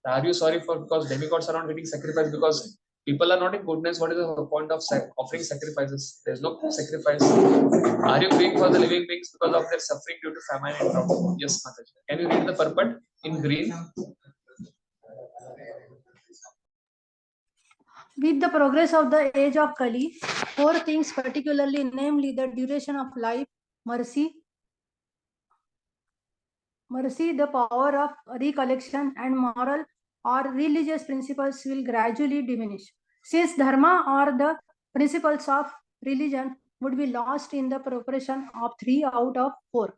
Are you sorry for because demigods are not getting sacrificed because people are not in goodness? What is the point of offering sacrifices? There is no sacrifice. Are you praying for the living beings because of their suffering due to famine and drought? Yes, Mataji. Can you read the purport in green? With the progress of the age of Kali, 4 things particularly, namely the duration of life, mercy, the power of recollection, and moral or religious principles will gradually diminish. Since dharma or the principles of religion would be lost in the proportion of 3 out of 4.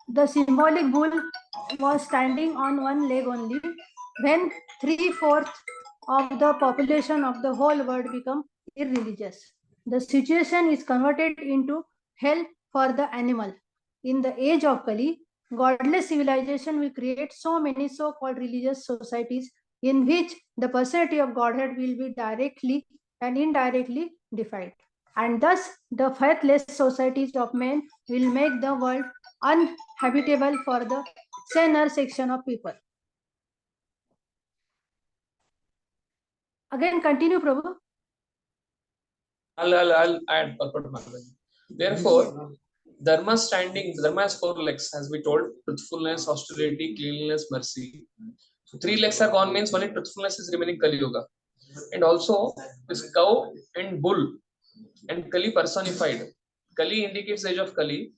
The symbolic bull was standing on 1 leg only when 3/4 of the population of the whole world become irreligious. The situation is converted into hell for the animal. In the age of Kali, godless civilization will create so many so-called religious societies in which the personality of Godhead will be directly and indirectly defied. And thus, the faithless societies of men will make the world uninhabitable for the saner section of people. Again, continue, Prabhu. I'll add purport. Therefore, dharma has 4 legs, as we told: truthfulness, austerity, cleanliness, mercy. So 3 legs are gone means only truthfulness is remaining Kali Yuga. And also this cow and bull and Kali personified. Kali indicates the age of Kali,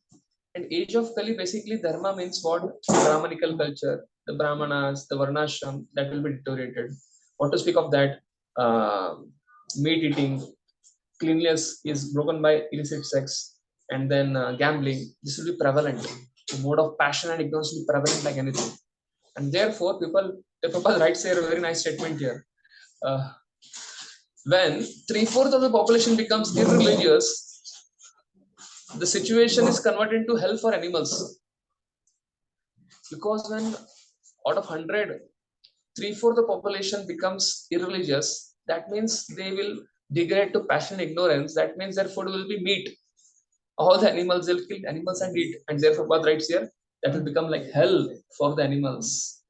and age of Kali basically dharma means what? Brahmanical culture, the brahmanas, the varnashram, that will be deteriorated. What to speak of that? Meat eating, cleanliness is broken by illicit sex, and then gambling. This will be prevalent. The mode of passion and ignorance will be prevalent like anything. And therefore, the Prabhupada writes here a very nice statement here. When 3/4 of the population becomes irreligious, the situation is converted into hell for animals. Because when out of 100, 3/4 of the population becomes irreligious, that means they will degrade to passion and ignorance. That means their food will be meat. All the animals will kill animals and eat. And therefore, Prabhupada writes here, that will become like hell for the animals.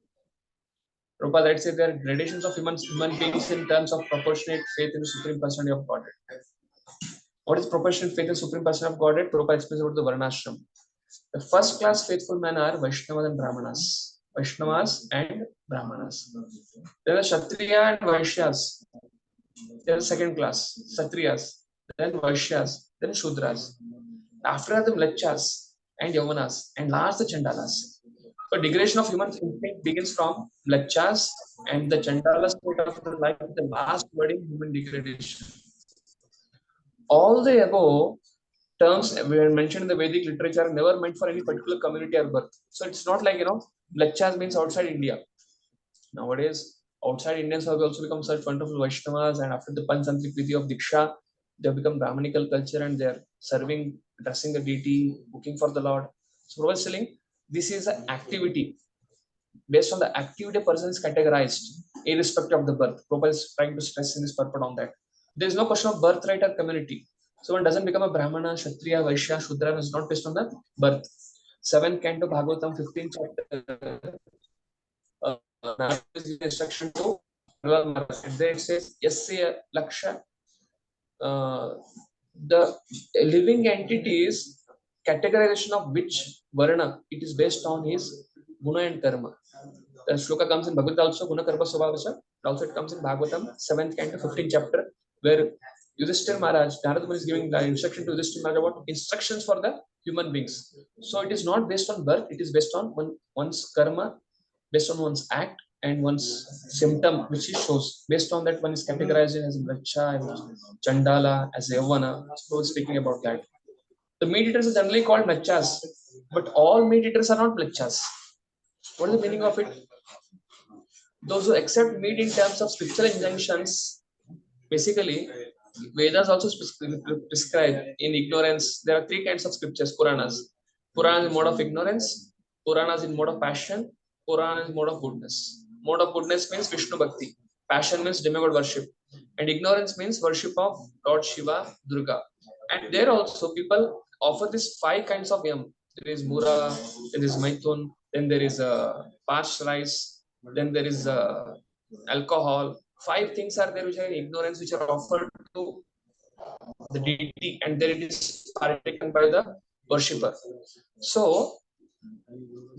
Prabhupada writes here, there are gradations of human beings in terms of proportionate faith in the Supreme Personality of Godhead. What is proportionate faith in the Supreme Personality of Godhead? Prabhupada explains about the Varnashram. The first class faithful men are Vaishnavas and Brahmanas. Vaishnavas and Brahmanas. There are Kshatriya and Vaishyas. There are second class, Satriyas, then Vaishyas, then Shudras. After them, Lachas and Yavanas, and last the Chandalas. So degradation of human instinct begins from Lachas, and the Chandala state of the life is the last word in human degradation. All the above terms we mentioned in the Vedic literature are never meant for any particular community or birth. So it's not like, Lachas means outside India. Nowadays, outside Indians have also become such wonderful Vaishnavas, and after the Panchantrik Vidhi of Diksha, they have become Brahmanical culture and they are serving, dressing the deity, cooking for the Lord. So Prabhupada is telling, this is an activity. Based on the activity, a person is categorized, irrespective of the birth. Prabhupada is trying to stress in this purport on that. There is no question of birthright or community. So one doesn't become a Brahmana, Kshatriya, Vaishya, Shudra, is not based on the birth. 7th canto Bhagavatam, 15th chapter, instruction to and there it says, Yasya Laksha. The living entities, categorization of which Varna, it is based on his Guna and Karma. The shloka comes in Bhagavad also, Guna Karma Svabhavasya. Also it comes in Bhagavatam, 7th canto, 15th chapter, where Yudhishthira Maharaj, Narada Muni is giving the instruction to Yudhishthira Maharaj about instructions for the human beings. So it is not based on birth, it is based on one's karma, based on one's act and one's symptom, which he shows. Based on that, one is categorized as Lacha, as Chandala, as Yavana. So speaking about that. The meat eaters are generally called Nachas, but all meat eaters are not Lachas. What is the meaning of it? Those who accept meat in terms of spiritual injunctions, basically, Vedas also prescribe in ignorance. There are 3 kinds of scriptures, Puranas. Purana is mode of ignorance, Puranas in mode of passion, Purana is mode of goodness. Mode of goodness means Vishnu Bhakti. Passion means demigod worship. And ignorance means worship of Lord Shiva, Durga. And there also people offer these 5 kinds of yam. There is Mura, there is Maithun, then there is parched rice, then there is alcohol. 5 things are there which are in ignorance, which are offered to the deity, and then it is partaken by the worshipper. So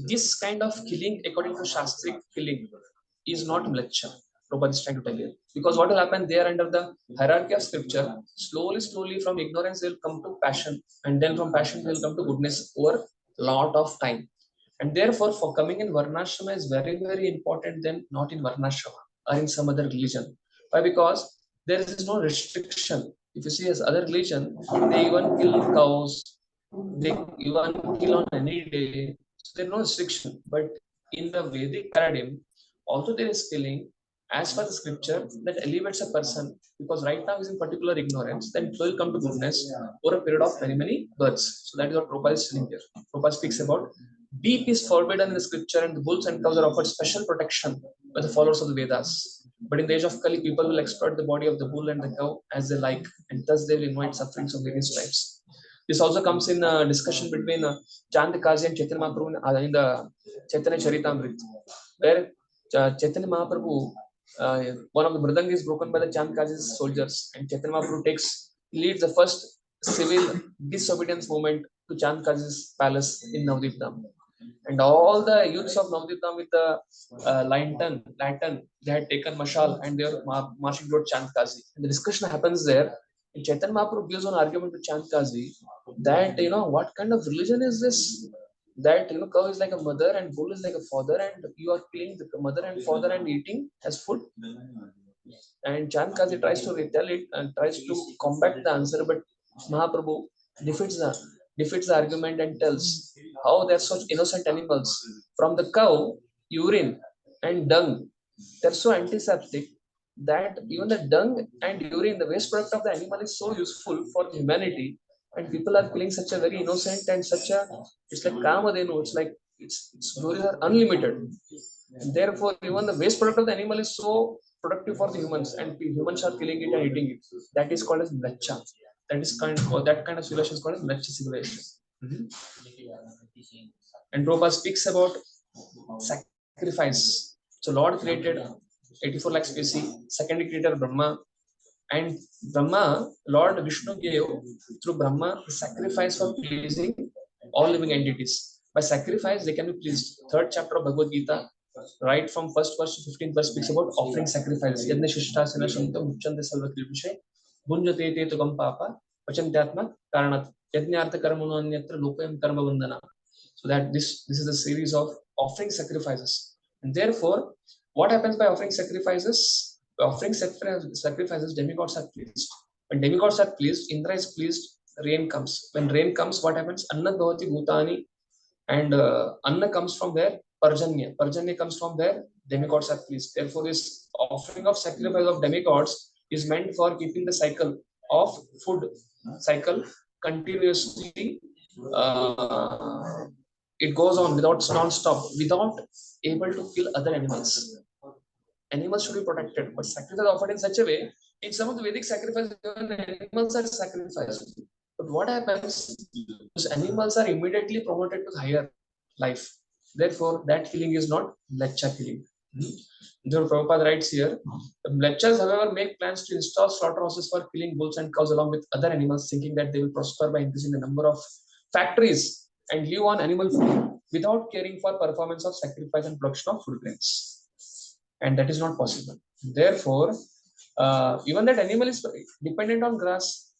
this kind of killing, according to Shastric killing, is not mlacha. Prabhupada is trying to tell you. Because what will happen there under the hierarchy of scripture, slowly from ignorance they will come to passion, and then from passion they will come to goodness over a lot of time. And therefore, for coming in Varnashrama is very, very important than not in Varnashrama or in some other religion. Why? Because there is no restriction. If you see as other religion, they even kill cows, they even kill on any day. So there is no restriction. But in the Vedic paradigm, although there is killing, as per the scripture, that elevates a person, because right now is in particular ignorance, then it will come to goodness over a period of many births. So that is what Prabhupada is telling here. Prabhupada speaks about beef is forbidden in the scripture, and the bulls and cows are offered special protection by the followers of the Vedas. But in the age of Kali, people will exploit the body of the bull and the cow as they like, and thus they will invite sufferings of various types. This also comes in a discussion between Chand Kazi and Chaitanya Mahaprabhu in the Chaitanya Charitamrita, where Chaitanya Mahaprabhu, one of the mridang is broken by the Chand Kazi's soldiers, and Chaitanya Mahaprabhu leads the first civil disobedience movement to Chand Kazi's palace in Navadvip Dham. And all the youths of Navadvip Dham with the lantern, they had taken mashal and they were marching toward Chand Kazi. And the discussion happens there. And Chaitanya Mahaprabhu gives an argument to Chand Kazi that, what kind of religion is this? That, cow is like a mother and bull is like a father, and you are killing the mother and father and eating as food. And Chand Kazi tries to retaliate and tries to combat the answer, but Mahaprabhu defeats the defeats the argument and tells how they're such innocent animals. From the cow, urine and dung, they're so antiseptic that even the dung and urine, the waste product of the animal, is so useful for humanity, and people are feeling such a very innocent and such a, it's like kamadenu, it's like its glories are unlimited, and therefore even the waste product of the animal is so productive for the humans, and humans are killing it and eating it. That is called as lacha. That is that kind of civilization is called as lacha civilization. And Prabhupada speaks about sacrifice. So Lord created 84 lakh species, secondary creator Brahma, and Brahma, Lord Vishnu gave through Brahma the sacrifice for pleasing all living entities. By sacrifice, they can be pleased. Third chapter of Bhagavad Gita, right from first verse to 15th verse, speaks about offering sacrifice. Yadne shishtasena shantam muchante salvatilvishe bunjate te tukam papa vachantyatma karanat yadnyartha karmano anyatra lokayam karma bandhana. So that this is a series of offering sacrifices. And therefore, what happens by offering sacrifices? By offering sacrifices, demigods are pleased. When demigods are pleased, Indra is pleased, rain comes. When rain comes, what happens? Anna bhavati bhutani, and Anna comes from where? Parjanya. Parjanya comes from where? Demigods are pleased. Therefore, this offering of sacrifice of demigods is meant for keeping the cycle of food cycle continuously. It goes on without non-stop, without able to kill other animals. Animals should be protected, but sacrifice offered in such a way. In some of the Vedic sacrifices, animals are sacrificed. But what happens? Those animals are immediately promoted to higher life. Therefore, that killing is not lecha killing. Therefore, Prabhupada writes here, the lechas, however, make plans to install slaughterhouses for killing bulls and cows along with other animals, thinking that they will prosper by increasing the number of factories and live on animal food without caring for performance of sacrifice and production of food grains. And that is not possible. Therefore, even that animal is dependent on grass.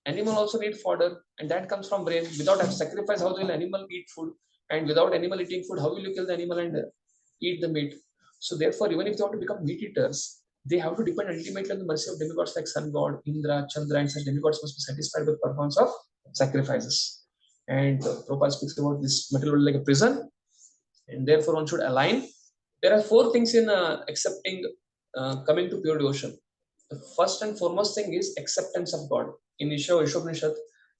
Animal also need fodder, and that comes from rain. Without a sacrifice, how will animal eat food? And without animal eating food, how will you kill the animal and eat the meat? So therefore, even if they want to become meat eaters, they have to depend ultimately on the mercy of demigods like sun god, Indra, Chandra, and such demigods must be satisfied with performance of sacrifices. And Prabhupada speaks about this material world like a prison, and therefore one should align. There are 4 things in accepting, coming to pure devotion. The first and foremost thing is acceptance of God. In Ishopanishad,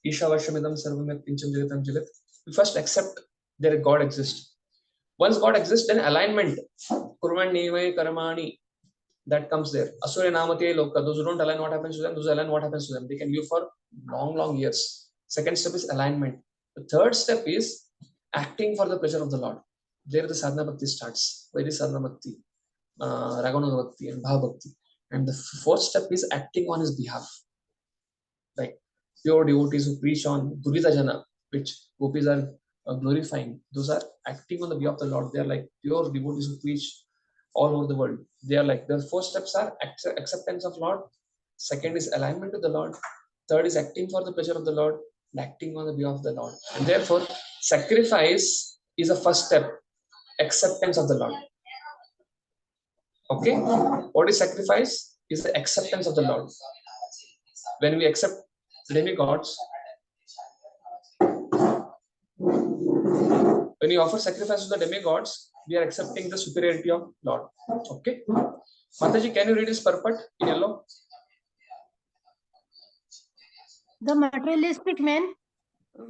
Isha Vashamidam Sarvamyat Pincham Jagatam Jagat, we first accept that God exists. Once God exists, then alignment, Kurmanyeva Karamani, that comes there. Asura Namate Loka, those who don't align, what happens to them? Those who align, what happens to them? They can live for long years. Second step is alignment. The third step is acting for the pleasure of the Lord. There the sadhana bhakti starts. Where is sadhana bhakti, ragana bhakti, and bhava bhakti. And the fourth step is acting on his behalf. Like pure devotees who preach on Durita Jana, which gopis are glorifying, those are acting on the behalf of the Lord. They are like pure devotees who preach all over the world. They are like, the 4 steps are acceptance of Lord. Second is alignment to the Lord. Third is acting for the pleasure of the Lord and acting on the behalf of the Lord. And therefore, sacrifice is a first step. Acceptance of the Lord. Okay? What is sacrifice? Is the acceptance of the Lord. When we accept demigods, when we offer sacrifice to the demigods, we are accepting the superiority of Lord. Okay? Mataji, can you read this purport in yellow? The materialistic men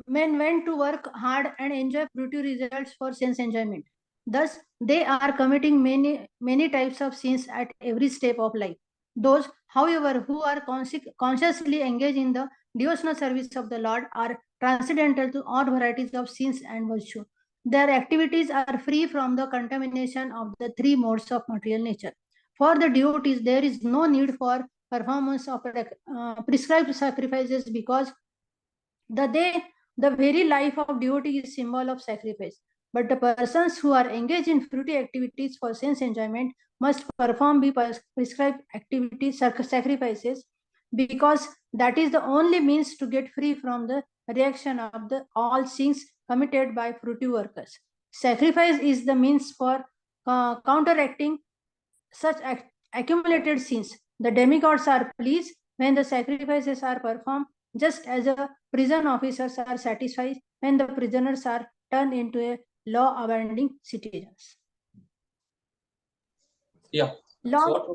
went to work hard and enjoy fruity results for sense enjoyment. Thus, they are committing many types of sins at every step of life. Those, however, who are consciously engaged in the devotional service of the Lord are transcendental to all varieties of sins and virtue. Their activities are free from the contamination of the 3 modes of material nature. For the devotees, there is no need for performance of prescribed sacrifices because the very life of devotee is symbol of sacrifice. But the persons who are engaged in fruity activities for sense enjoyment must perform prescribed activities, sacrifices, because that is the only means to get free from the reaction of all sins committed by fruity workers. Sacrifice is the means for counteracting such accumulated sins. The demigods are pleased when the sacrifices are performed just as prison officers are satisfied when the prisoners are turned into a law-abiding citizens. Yeah. Law,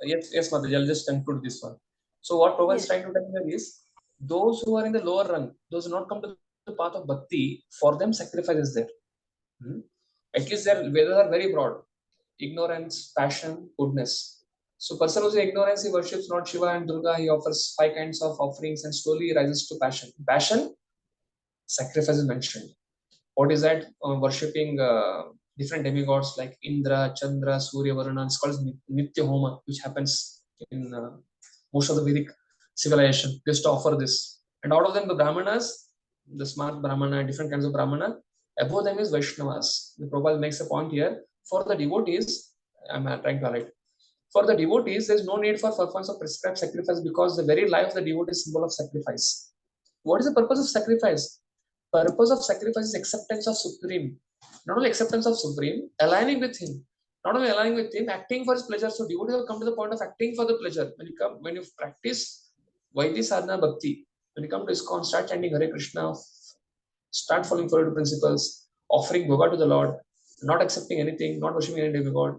So yes, Mataji, I'll just conclude this one. So what Prabhupada is trying to tell here is, those who are in the lower rung, those who not come to the path of bhakti, for them sacrifice is there. At least their Vedas are very broad. Ignorance, passion, goodness. So person who's in ignorance, he worships Lord Shiva and Durga, he offers 5 kinds of offerings and slowly rises to passion. Passion, sacrifice is mentioned. What is that? Worshipping different demigods like Indra, Chandra, Surya, Varuna. It's called Nitya Homa, which happens in most of the Vedic civilization. They used to offer this. And out of them, the Brahmanas, the smart Brahmana, different kinds of Brahmana, above them is Vaishnavas. The Prabhupada makes a point here. For the devotees, I'm trying to highlight. For the devotees, there is no need for performance of prescribed sacrifice because the very life of the devotee is symbol of sacrifice. What is the purpose of sacrifice? Purpose of sacrifice is acceptance of Supreme. Not only acceptance of Supreme, aligning with Him. Not only aligning with Him, acting for His pleasure. So devotees will come to the point of acting for the pleasure. When you practice Vaidhi Sadhana Bhakti, when you come to ISKCON, start chanting Hare Krishna, start following 42 principles, offering Bhoga to the Lord, not accepting anything, not worshipping any demigod.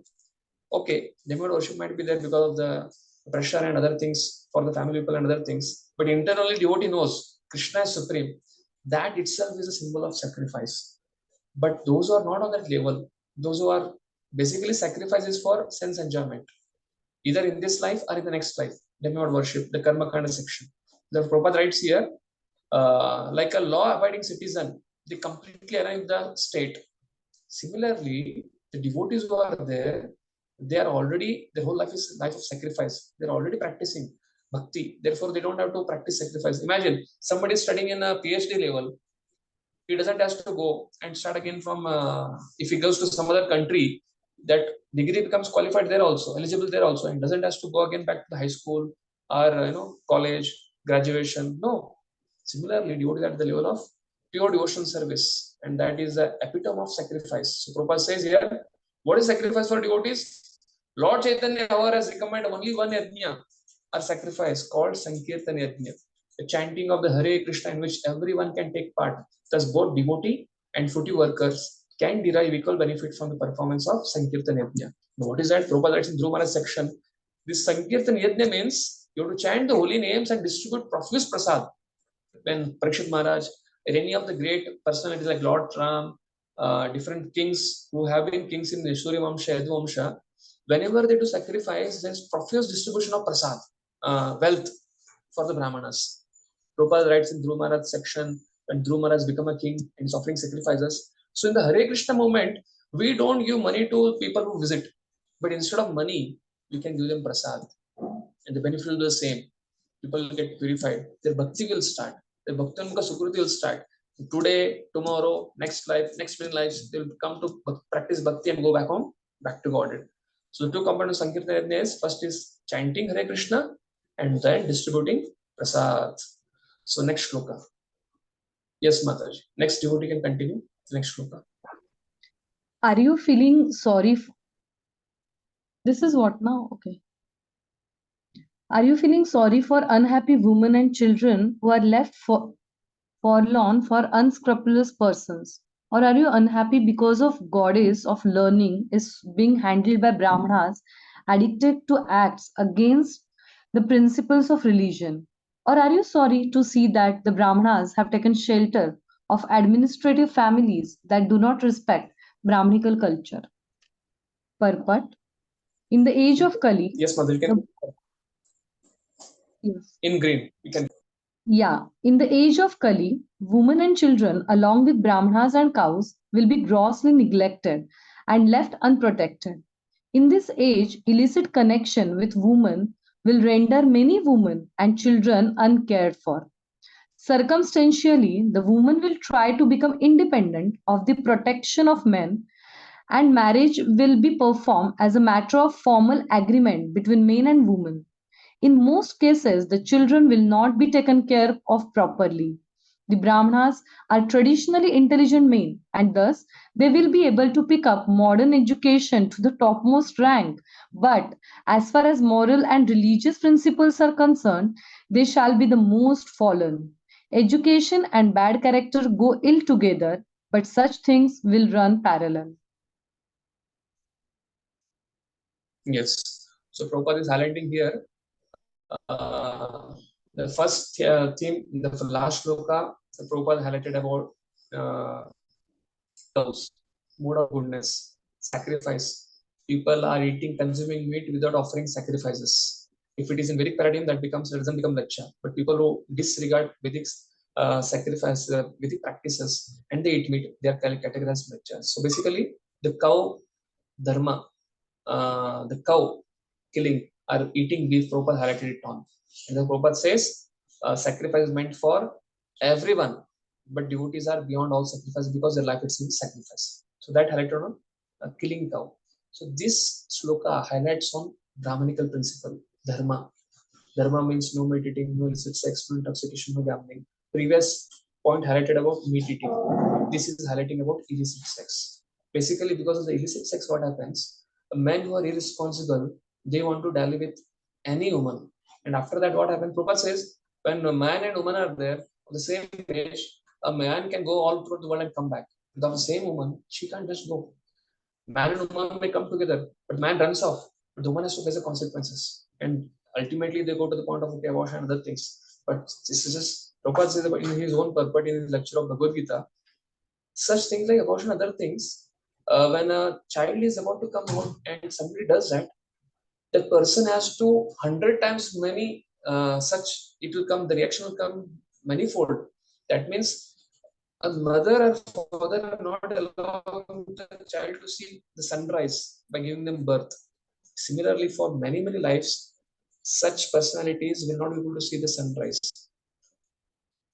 Okay, demigod worship might be there because of the pressure and other things for the family people and other things. But internally, devotee knows Krishna is supreme. That itself is a symbol of sacrifice. But those who are not on that level, those who are basically sacrifices for sense enjoyment, either in this life or in the next life, demigod worship, the karma kanda section. The Prabhupada writes here, like a law-abiding citizen, they completely align with the state. Similarly, the devotees who are there, they are already, their whole life is life of sacrifice. They're already practicing bhakti. Therefore, they don't have to practice sacrifice. Imagine somebody is studying in a PhD level. He doesn't have to go and start again from, if he goes to some other country, that degree becomes qualified there also, eligible there also, and doesn't have to go again back to the high school or college, graduation. No. Similarly, devotees at the level of pure devotion service, and that is the epitome of sacrifice. So Prabhupada says here, what is sacrifice for devotees? Lord Chaitanya has recommended only one yajna or sacrifice called Sankirtan Yajna, the chanting of the Hare Krishna in which everyone can take part. Thus, both devotee and footy workers can derive equal benefit from the performance of Sankirtan Yajna. Now, what is that? Prabhupada writes in Dhruva Maharaj section. This Sankirtan Yajna means you have to chant the holy names and distribute profuse prasad. When Parikshit Maharaj, and any of the great personalities like Lord Ram, different kings who have been kings in the Surya Vamsha, Yadu Vamsha, whenever they do sacrifice, there's profuse distribution of prasad, wealth for the Brahmanas. Prabhupada writes in Dhruva Maharaj section, when Dhruva Maharaj become a king and is offering sacrifices. So in the Hare Krishna movement, we don't give money to people who visit, but instead of money, we can give them prasad. And the benefit will be the same. People will get purified. Their bhakti will start. Their bhakti and sukruti will start. Today, tomorrow, next life, next many lives, they will come to practice bhakti and go back home, back to Godhead. So the two components of Sankirtan Yajna is, first is chanting Hare Krishna and then distributing prasad. So next shloka. Yes, Mataji. Next devotee can continue. Next shloka. Are you feeling sorry? This is what now? Okay. Are you feeling sorry for unhappy women and children who are left forlorn for unscrupulous persons? Or are you unhappy because of goddess of learning is being handled by Brahmanas addicted to acts against the principles of religion? Or are you sorry to see that the Brahmanas have taken shelter of administrative families that do not respect Brahminical culture? Purport. In the age of Kali. Yes, Mother, you can. Yes. In green, you can. Yeah, in the age of Kali, women and children, along with Brahmanas and cows, will be grossly neglected and left unprotected. In this age, illicit connection with women will render many women and children uncared for. Circumstantially, the woman will try to become independent of the protection of men, and marriage will be performed as a matter of formal agreement between men and women. In most cases, the children will not be taken care of properly. The Brahmanas are traditionally intelligent men, and thus they will be able to pick up modern education to the topmost rank. But as far as moral and religious principles are concerned, they shall be the most fallen. Education and bad character go ill together, but such things will run parallel. Yes. So Prabhupada is highlighting here the first theme in the last shloka. Prabhupada highlighted about cows, mode of goodness, sacrifice. People are eating, consuming meat without offering sacrifices. If it is in Vedic paradigm, that doesn't become lacha. But people who disregard Vedic sacrifice, Vedic practices, and they eat meat, they are categorized as lachas. So basically, the cow dharma, the cow killing or eating beef, Prabhupada highlighted it on. And the Prabhupada says, sacrifice is meant for everyone, but devotees are beyond all sacrifice because their life itself is sacrifice. So that highlighted on killing cow. So this sloka highlights on Brahmanical principle, dharma. Dharma means no meditating, no illicit sex, no intoxication, no gambling. Previous point highlighted about meat eating. This is highlighting about illicit sex. Basically, because of the illicit sex, what happens? Men who are irresponsible, they want to dally with any woman. And after that, what happens? Prabhupada says, when a man and woman are there of the same age, a man can go all through the world and come back. Without the same woman, she can't just go. Man and woman may come together, but man runs off. But the woman has to face the consequences. And ultimately, they go to the point of okay, abortion and other things. But this is just, Prabhupada says about in his own purport in his lecture of Bhagavad Gita, such things like abortion, other things, when a child is about to come out and somebody does that, the person has to 100 times many such, it will come, the reaction will come manifold. That means a mother or father are not allowing the child to see the sunrise by giving them birth. Similarly, for many, many lives, such personalities will not be able to see the sunrise.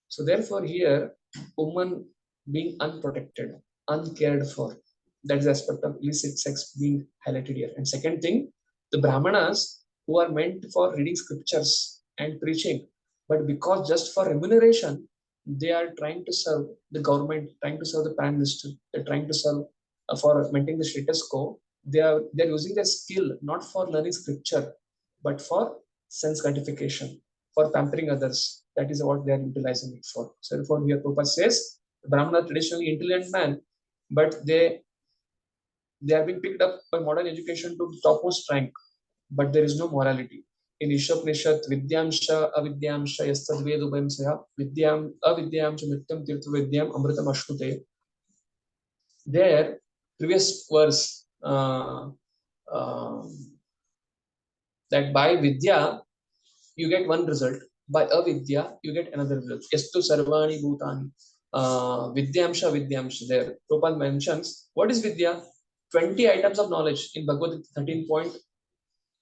So therefore here, woman being unprotected, uncared for, that is the aspect of illicit sex being highlighted here. And second thing, the Brahmanas who are meant for reading scriptures and preaching, but because just for remuneration, they are trying to serve the government, trying to serve the prime minister, they're trying to serve for maintaining the status quo. They're using their skill not for learning scripture, but for sense gratification, for pampering others. That is what they are utilizing it for. So therefore, here Prabhupada says, Brahmana are traditionally intelligent man, but they are being picked up by modern education to topmost rank, but there is no morality. In Ishopanishad, Vidyamsha, Avidyamsha, Yastad Vedubhayam Saya, Vidyam, Avidyamsha, Nityam Tirtha Vidyam, Amritam Ashnute. There, previous verse, that by Vidya, you get one result. By avidya, you get another result. Yastu sarvani bhutani. Vidyamsha, Vidyamsha. There, Prabhupada mentions, what is Vidya? 20 items of knowledge in Bhagavad Gita 13.2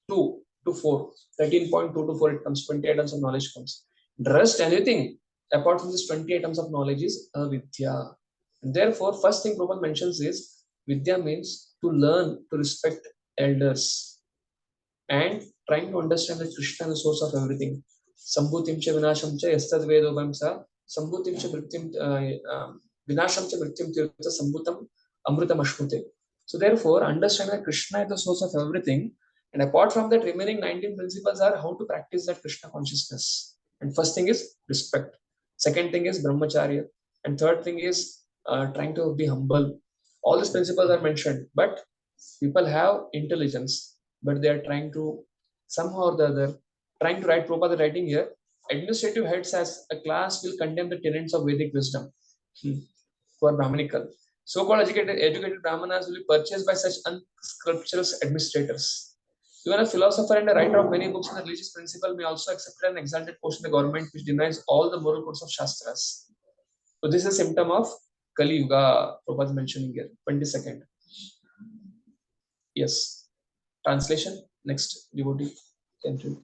to 4. 13.2 to 4, it comes, 20 items of knowledge comes. The rest, anything apart from this 20 items of knowledge is avidya. And therefore, first thing Prabhupada mentions is, Vidya means to learn to respect elders and trying to understand that Krishna is the source of everything. Sambhutim cha vinasham cha yastad vedobham sa sambhutim cha mrityam vinasham cha mrityam tirtha sambhutam amritam ashnute. So therefore, understand that Krishna is the source of everything, and apart from that, remaining 19 principles are how to practice that Krishna consciousness. And first thing is respect. Second thing is brahmacharya, and third thing is trying to be humble. All these principles are mentioned, but people have intelligence, but they are trying to somehow or the other trying to write. Prabhupada writing here, administrative heads as a class will condemn the tenets of Vedic wisdom for Brahmanical. So-called educated Brahmanas will be purchased by such unscrupulous administrators. Even a philosopher and a writer of many books on the religious principle may also accept an exalted portion of the government which denies all the moral codes of Shastras. So this is a symptom of Kali Yuga, Prabhupada mentioning here, 22nd. Yes. Translation. Next, devotee. Continue.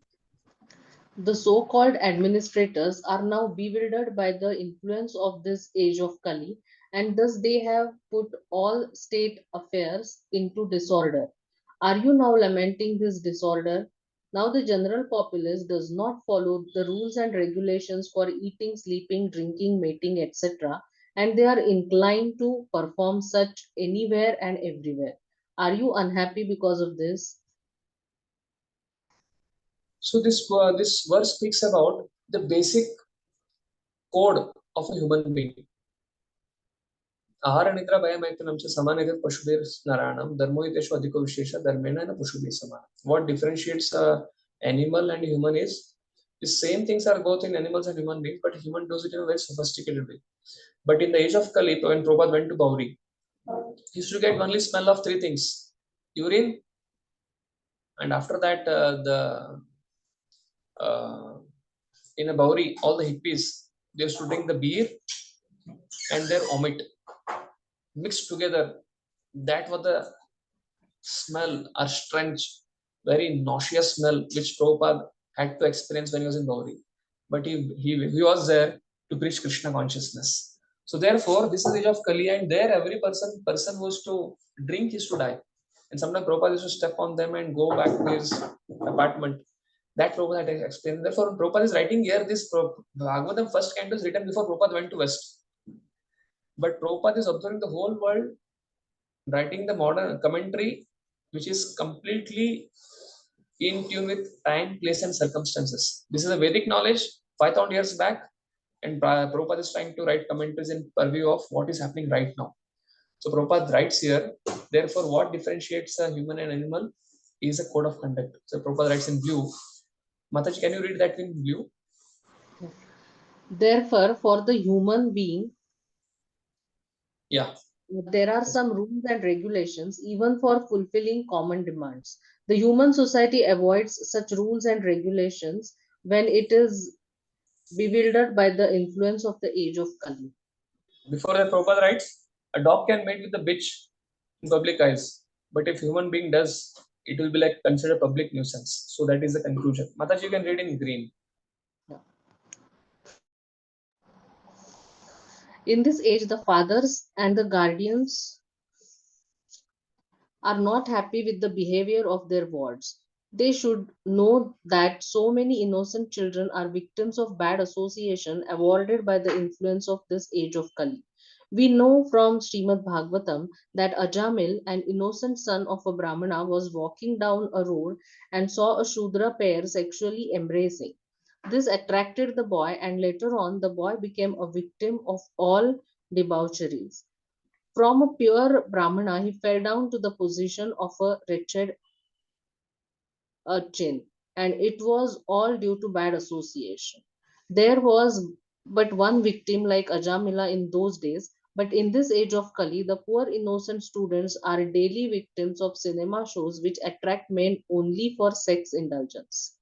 The so-called administrators are now bewildered by the influence of this age of Kali, and thus they have put all state affairs into disorder. Are you now lamenting this disorder? Now the general populace does not follow the rules and regulations for eating, sleeping, drinking, mating, etc., and they are inclined to perform such anywhere and everywhere. Are you unhappy because of this? So this verse speaks about the basic code of a human being. Ahara nidra bhayamaitunam cha samanayat pashubir naranam dharmo iteshu adhiko vishesha dharmena na pashubir samana. What differentiates animal and human is the same things are both in animals and human beings, but human does it in a very sophisticated way. But in the age of Kali, when Prabhupada went to Bauri, he used to get only smell of three things: urine, and after that in a Bauri, all the hippies, they used to drink the beer and their vomit mixed together. That was the smell or stench, very nauseous smell, which Prabhupada had to experience when he was in Bauri. But he was there to preach Krishna consciousness. So therefore, this is the age of Kali, and there every person who is to drink is to die. And sometimes Prabhupada used to step on them and go back to his apartment. That Prabhupada had explained. Therefore, Prabhupada is writing here, this Bhagavatam first canto is written before Prabhupada went to West. But Prabhupada is observing the whole world, writing the modern commentary, which is completely in tune with time, place, and circumstances. This is a Vedic knowledge 5,000 years back, and Prabhupada is trying to write commentaries in purview of what is happening right now. So Prabhupada writes here, therefore, what differentiates a human and animal is a code of conduct. So Prabhupada writes in blue. Mataji, can you read that in blue? Therefore, for the human being, yeah, there are some rules and regulations even for fulfilling common demands. The human society avoids such rules and regulations when it is bewildered by the influence of the age of Kali. Before that, Prabhupada writes, a dog can mate with the bitch in public eyes, but if human being does, it will be like considered public nuisance. So that is the conclusion. Mataji, you can read in green. Yeah. In this age, the fathers and the guardians are not happy with the behavior of their wards. They should know that so many innocent children are victims of bad association awarded by the influence of this age of Kali. We know from Srimad Bhagavatam that Ajamil, an innocent son of a Brahmana, was walking down a road and saw a Shudra pair sexually embracing. This attracted the boy, and later on the boy became a victim of all debaucheries. From a pure Brahmana, he fell down to the position of a wretched urchin, and it was all due to bad association. There was but one victim like Ajamila in those days, but in this age of Kali, the poor innocent students are daily victims of cinema shows which attract men only for sex indulgence.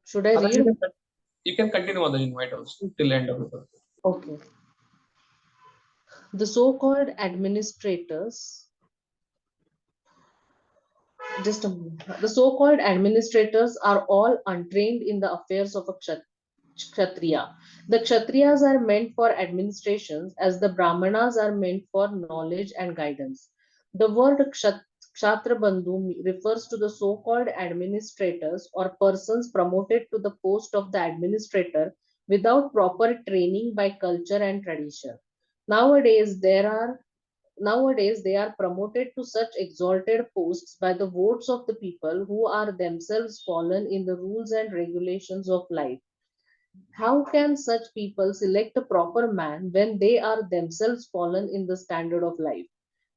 Should I read? You can continue on the invite also till end of the book. Okay. The so-called administrators, just a moment. The so-called administrators are all untrained in the affairs of a Kshatriya. The Kshatriyas are meant for administrations as the Brahmanas are meant for knowledge and guidance. The word Kshatrabandhu refers to the so-called administrators or persons promoted to the post of the administrator without proper training by culture and tradition. Nowadays, they are promoted to such exalted posts by the votes of the people who are themselves fallen in the rules and regulations of life. How can such people select a proper man when they are themselves fallen in the standard of life?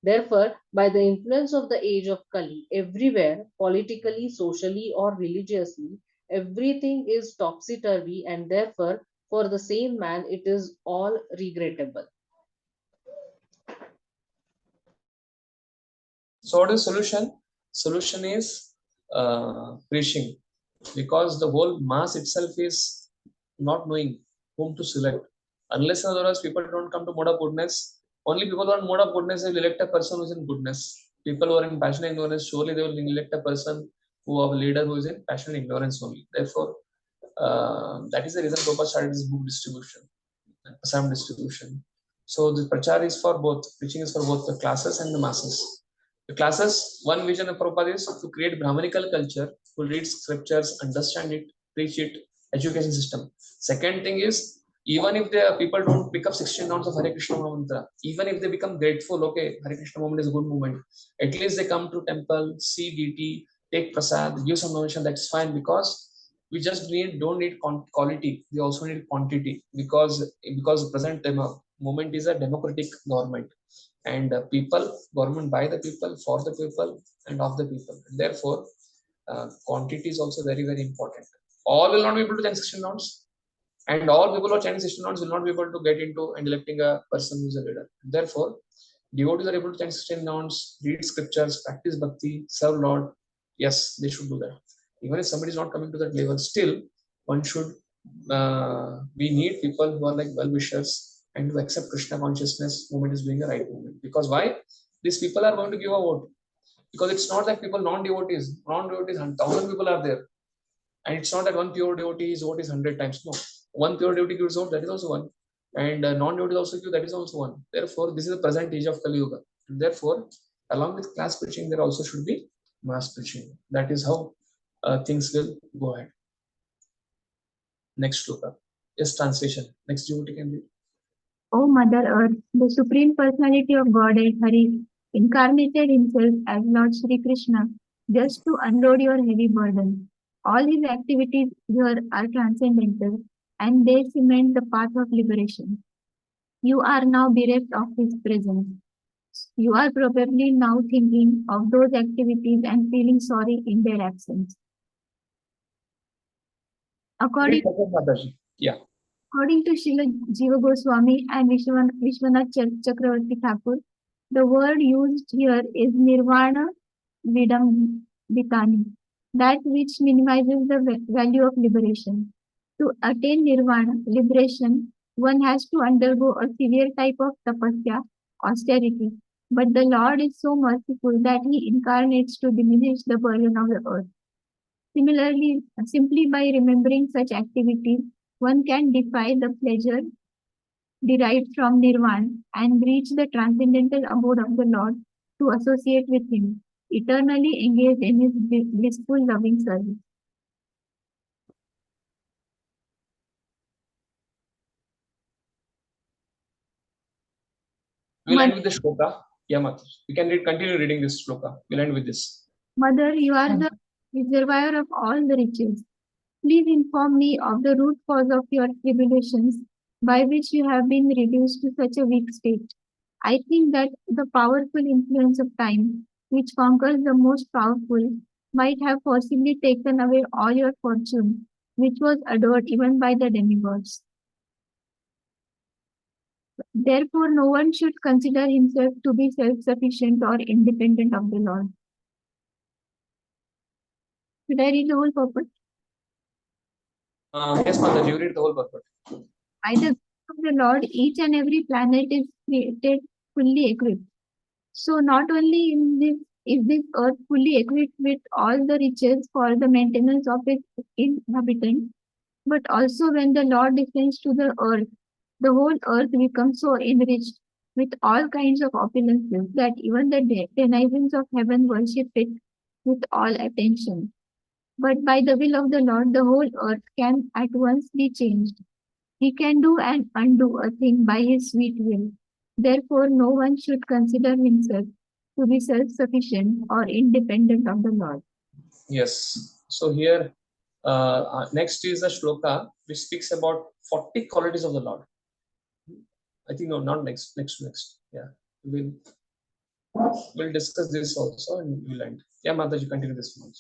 Therefore, by the influence of the age of Kali, everywhere, politically, socially, or religiously, everything is topsy-turvy, and therefore, for the same man, it is all regrettable. So what is solution? Solution is preaching, because the whole mass itself is not knowing whom to select. Unless and otherwise people don't come to mode of goodness. Only people who are in mode of goodness will elect a person who is in goodness. People who are in passionate ignorance, surely they will elect a person who have a leader who is in passionate ignorance only. Therefore, that is the reason Prabhupada started this book distribution, Prasam distribution. So the prachar is for both, preaching is for both the classes and the masses. The classes, one vision of Prabhupada is to create Brahmanical culture, who read scriptures, understand it, preach it, education system. Second thing is, even if the people don't pick up 16 rounds of Hare Krishna mantra, even if they become grateful, okay, Hare Krishna movement is a good movement, at least they come to temple, see deity, take prasad, give some donation, that's fine, because we just don't need quality, we also need quantity, because the present moment is a democratic government, and government by the people, for the people, and of the people. Therefore, quantity is also very, very important. All will not be able to chant 16 rounds, and all people who are chanting 16 rounds will not be able to get into and electing a person who is a leader. Therefore, devotees are able to chant 16 rounds, read scriptures, practice bhakti, serve Lord. Yes, they should do that. Even if somebody is not coming to that level, still one should. We need people who are like well-wishers and to accept Krishna consciousness movement is doing the right movement. Because why? These people are going to give a vote. Because it's not that people non-devotees, 1,000 people are there. And it's not that one pure devotee's vote is 100 times. No. One pure devotee gives vote, that is also one. And non-devotee also give, that is also one. Therefore, this is the present age of Kali Yuga. And therefore, along with class preaching, there also should be mass preaching. That is how things will go ahead. Next shloka. Yes, translation. Next devotee can read. O Mother Earth, the Supreme Personality of Godhead, Hari, incarnated himself as Lord Sri Krishna just to unload your heavy burden. All his activities here are transcendental and they cement the path of liberation. You are now bereft of his presence. You are probably now thinking of those activities and feeling sorry in their absence. According to Srila Jiva Goswami and Vishwanath Chakravarti Thakur, the word used here is nirvana vidambitani, that which minimizes the value of liberation. To attain nirvana, liberation, one has to undergo a severe type of tapasya, austerity. But the Lord is so merciful that he incarnates to diminish the burden of the earth. Similarly, simply by remembering such activities, one can defy the pleasure derived from nirvana and reach the transcendental abode of the Lord to associate with him, eternally engaged in his blissful loving service. We'll end with the shloka. Yeah, Mata. We can continue reading this shloka. We'll end with this. Mother, you are the reservoir of all the riches. Please inform me of the root cause of your tribulations by which you have been reduced to such a weak state. I think that the powerful influence of time, which conquers the most powerful, might have possibly taken away all your fortune, which was adored even by the demigods. Therefore, no one should consider himself to be self-sufficient or independent of the Lord. Should I read the whole purport? Yes, Mata, you read the whole purport. By the grace of the Lord, each and every planet is created fully equipped. So not only is this earth fully equipped with all the riches for the maintenance of its inhabitants, but also when the Lord descends to the earth, the whole earth becomes so enriched with all kinds of opulences that even the denizens of heaven worship it with all attention. But by the will of the Lord, the whole earth can at once be changed. He can do and undo a thing by his sweet will. Therefore, no one should consider himself to be self-sufficient or independent of the Lord. Yes. So here, next is a shloka which speaks about 40 qualities of the Lord. I think no, not next. Yeah, we'll discuss this also and we'll end. Yeah, Mataji, continue this one.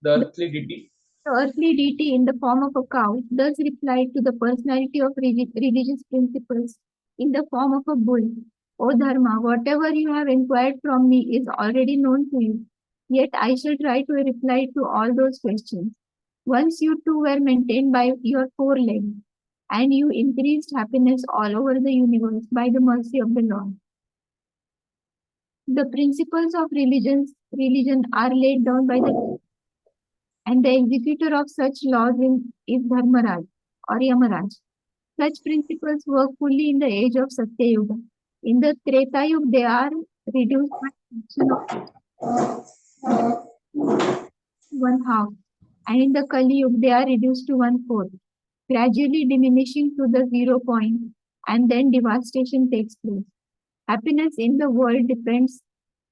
The earthly deity. The earthly deity in the form of a cow thus replied to the personality of religious principles in the form of a bull. O Dharma, whatever you have inquired from me is already known to you. Yet I shall try to reply to all those questions. Once you two were maintained by your four legs, and you increased happiness all over the universe by the mercy of the Lord. The principles of religion are laid down by the and the executor of such laws is Dharmaraj or Yamaraj. Such principles work fully in the age of Satya Yuga. In the Treta Yuga, they are reduced by fraction of 1/2, and in the Kali Yuga they are reduced to 1/4, gradually diminishing to the 0 point, and then devastation takes place. Happiness in the world depends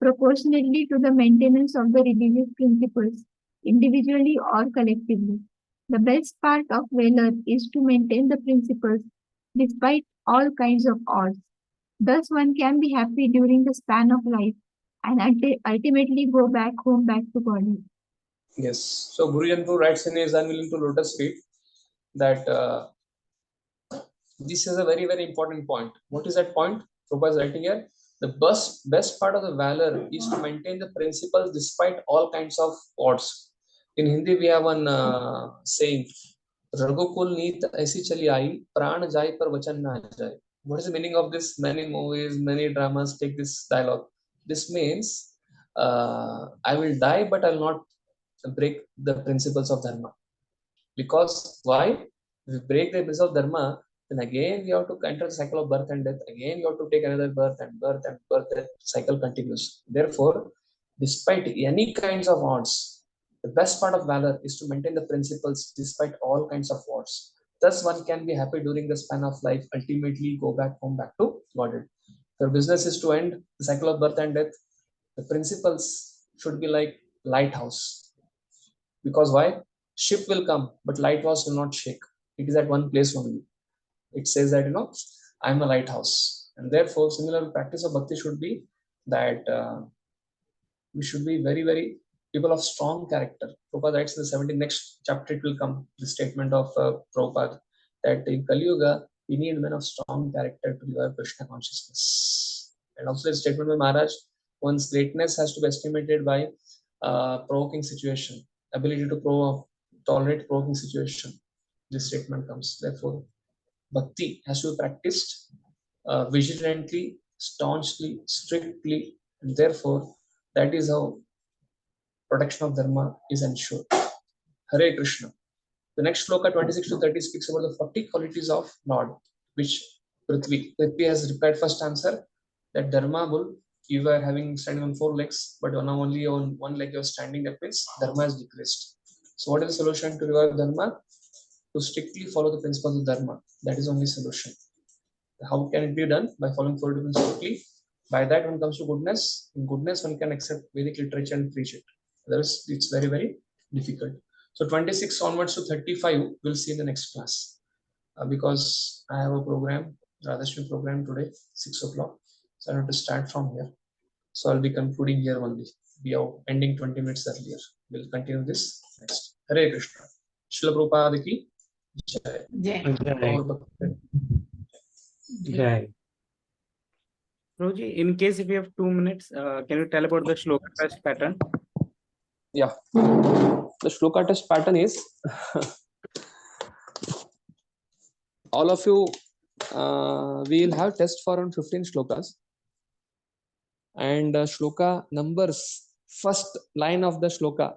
proportionately to the maintenance of the religious principles, individually or collectively. The best part of valor is to maintain the principles despite all kinds of odds. Thus, one can be happy during the span of life and ultimately go back home, back to God. Yes. So Guru Jantu writes in his Unwilling to Lotus Feet that this is a very, very important point. What is that point? Prabhupada is writing here. The best part of the valor is to maintain the principles despite all kinds of odds. In Hindi, we have one saying, Raghukul neet aisi chali aayi, pran jai par vachan na jai. What is the meaning of this? Many movies, many dramas take this dialogue. This means I will die, but I will not break the principles of Dharma. Because why? If we break the principles of Dharma, then again we have to enter the cycle of birth and death. Again, you have to take another birth and birth and birth. That cycle continues. Therefore, despite any kinds of odds, the best part of valor is to maintain the principles despite all kinds of odds. Thus, one can be happy during the span of life, ultimately go back home, back to Godhead. If your business is to end the cycle of birth and death, the principles should be like lighthouse. Because why? Ship will come, but lighthouse will not shake. It is at one place only. It says that, I am a lighthouse. And therefore, similar practice of bhakti should be that we should be very, very people of strong character. Prabhupada writes in the 70 next chapter, it will come, the statement of Prabhupada, that in Kali Yuga, we need men of strong character to revive Krishna consciousness. And also the statement by Maharaj, one's greatness has to be estimated by provoking situation, ability to tolerate provoking situation. This statement comes. Therefore, bhakti has to be practiced vigilantly, staunchly, strictly, and therefore that is how protection of dharma is ensured. Hare Krishna. The next shloka 26 to 30 speaks about the 40 qualities of Lord, which Prithvi has replied first answer that dharma bull, you were standing on 4 legs, but now only on 1 leg you are standing. That means dharma is decreased. So what is the solution to revive dharma? To strictly follow the principles of dharma. That is only solution. How can it be done? By following 4 different strictly. By that, when it comes to goodness, in goodness one can accept Vedic literature and preach it. Otherwise, it's very, very difficult. So 26 onwards to 35 we'll see in the next class. Because I have a program, Radhashmi program today, 6 o'clock. So I have to start from here. So I'll be concluding here only. We are ending 20 minutes earlier. We'll continue this next. Hare Krishna. Srila Prabhupada ki Jai. Jai. Prabhuji, in case if you have 2 minutes, can you tell about the shloka test pattern? Yeah. The shloka test pattern is all of you, we will have test for around 15 shlokas. And shloka numbers, first line of the shloka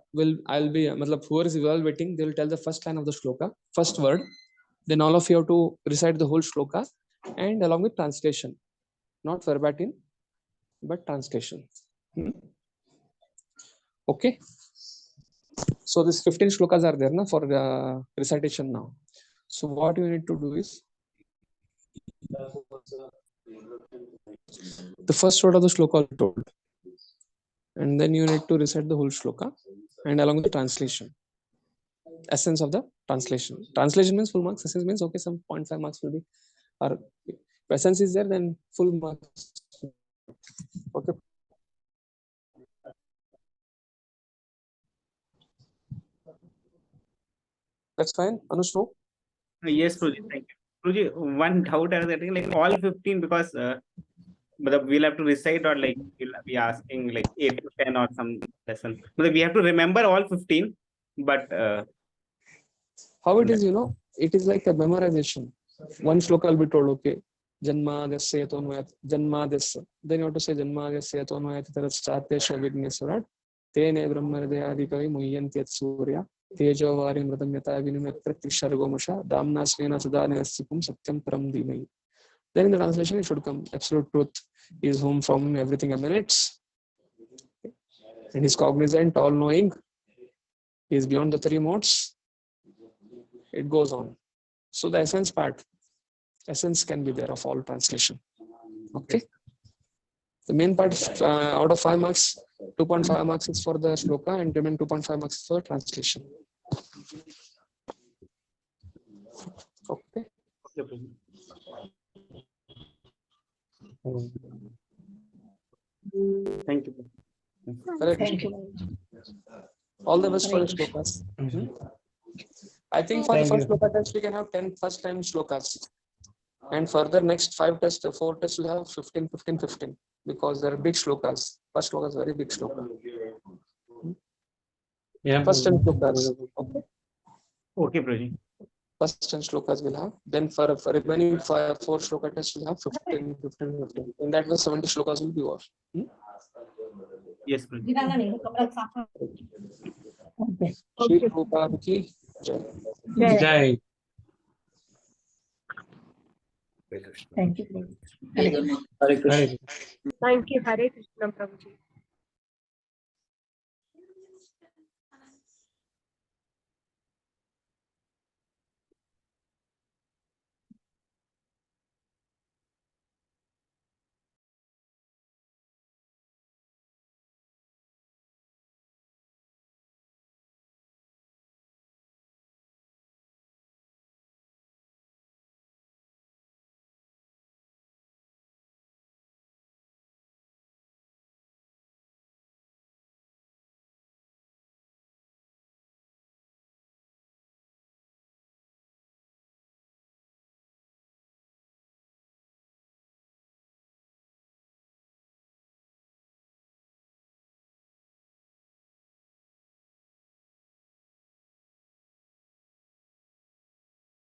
I'll be, whoever is evaluating, they will tell the first line of the shloka, first word. Then all of you have to recite the whole shloka and along with translation, not verbatim, but translation. Okay. So these 15 shlokas are there for recitation now. So what you need to do is the first word of the shloka will be told, and then you need to recite the whole shloka and along with the translation, essence of the translation. Translation means full marks. Essence means okay, some 0.5 marks will be, or if essence is there, then full marks. Okay. That's fine. Anush, no? Yes, Prabhuji, thank you. Prabhuji, one doubt I was getting, like all 15, because we'll have to recite, or like we'll be asking like 8 to 10 or some lesson. We have to remember all 15, but how it is, it is like a memorization. One shloka will be told, okay, Janmadasya Tonvayat, Janmadasya. Then you have to say Janmadasya Tonvayat Taratsatesha Vigneswarat, Tene Brahmaradayadikavi Muyantyat Surya, Tejo Varim Radamyata Vinumatra Tishargomusha, Damna Svena Sudana Sipum Satyam Param Dimai. Then in the translation, it should come absolute truth is whom from everything emanates, and is cognizant, all knowing, is beyond the three modes. It goes on. So the essence part, essence can be there of all translation. Okay. The main part out of 5 marks, 2.5 marks is for the shloka, and remaining 2.5 marks for translation. Okay. Thank you. Thank you. All the best for the shlokas. I think for the first shloka test, we can have 10 first time shlokas. And further, next 5 tests, 4 tests will have 15, 15, 15. Because they are big shlokas. First shloka is very big shloka. Yeah. First 10 shlokas. Okay. Okay, Prabhuji. First 10 shlokas will have. Then for remaining 4 shloka tests will have 15, 15, 15. In that way, 70 shlokas will be over. Yes, Prabhuji. Shri Prabhupada ki jai. Jai. Thank you. Hare Krishna. Thank you, Hare Krishna, Prabhuji.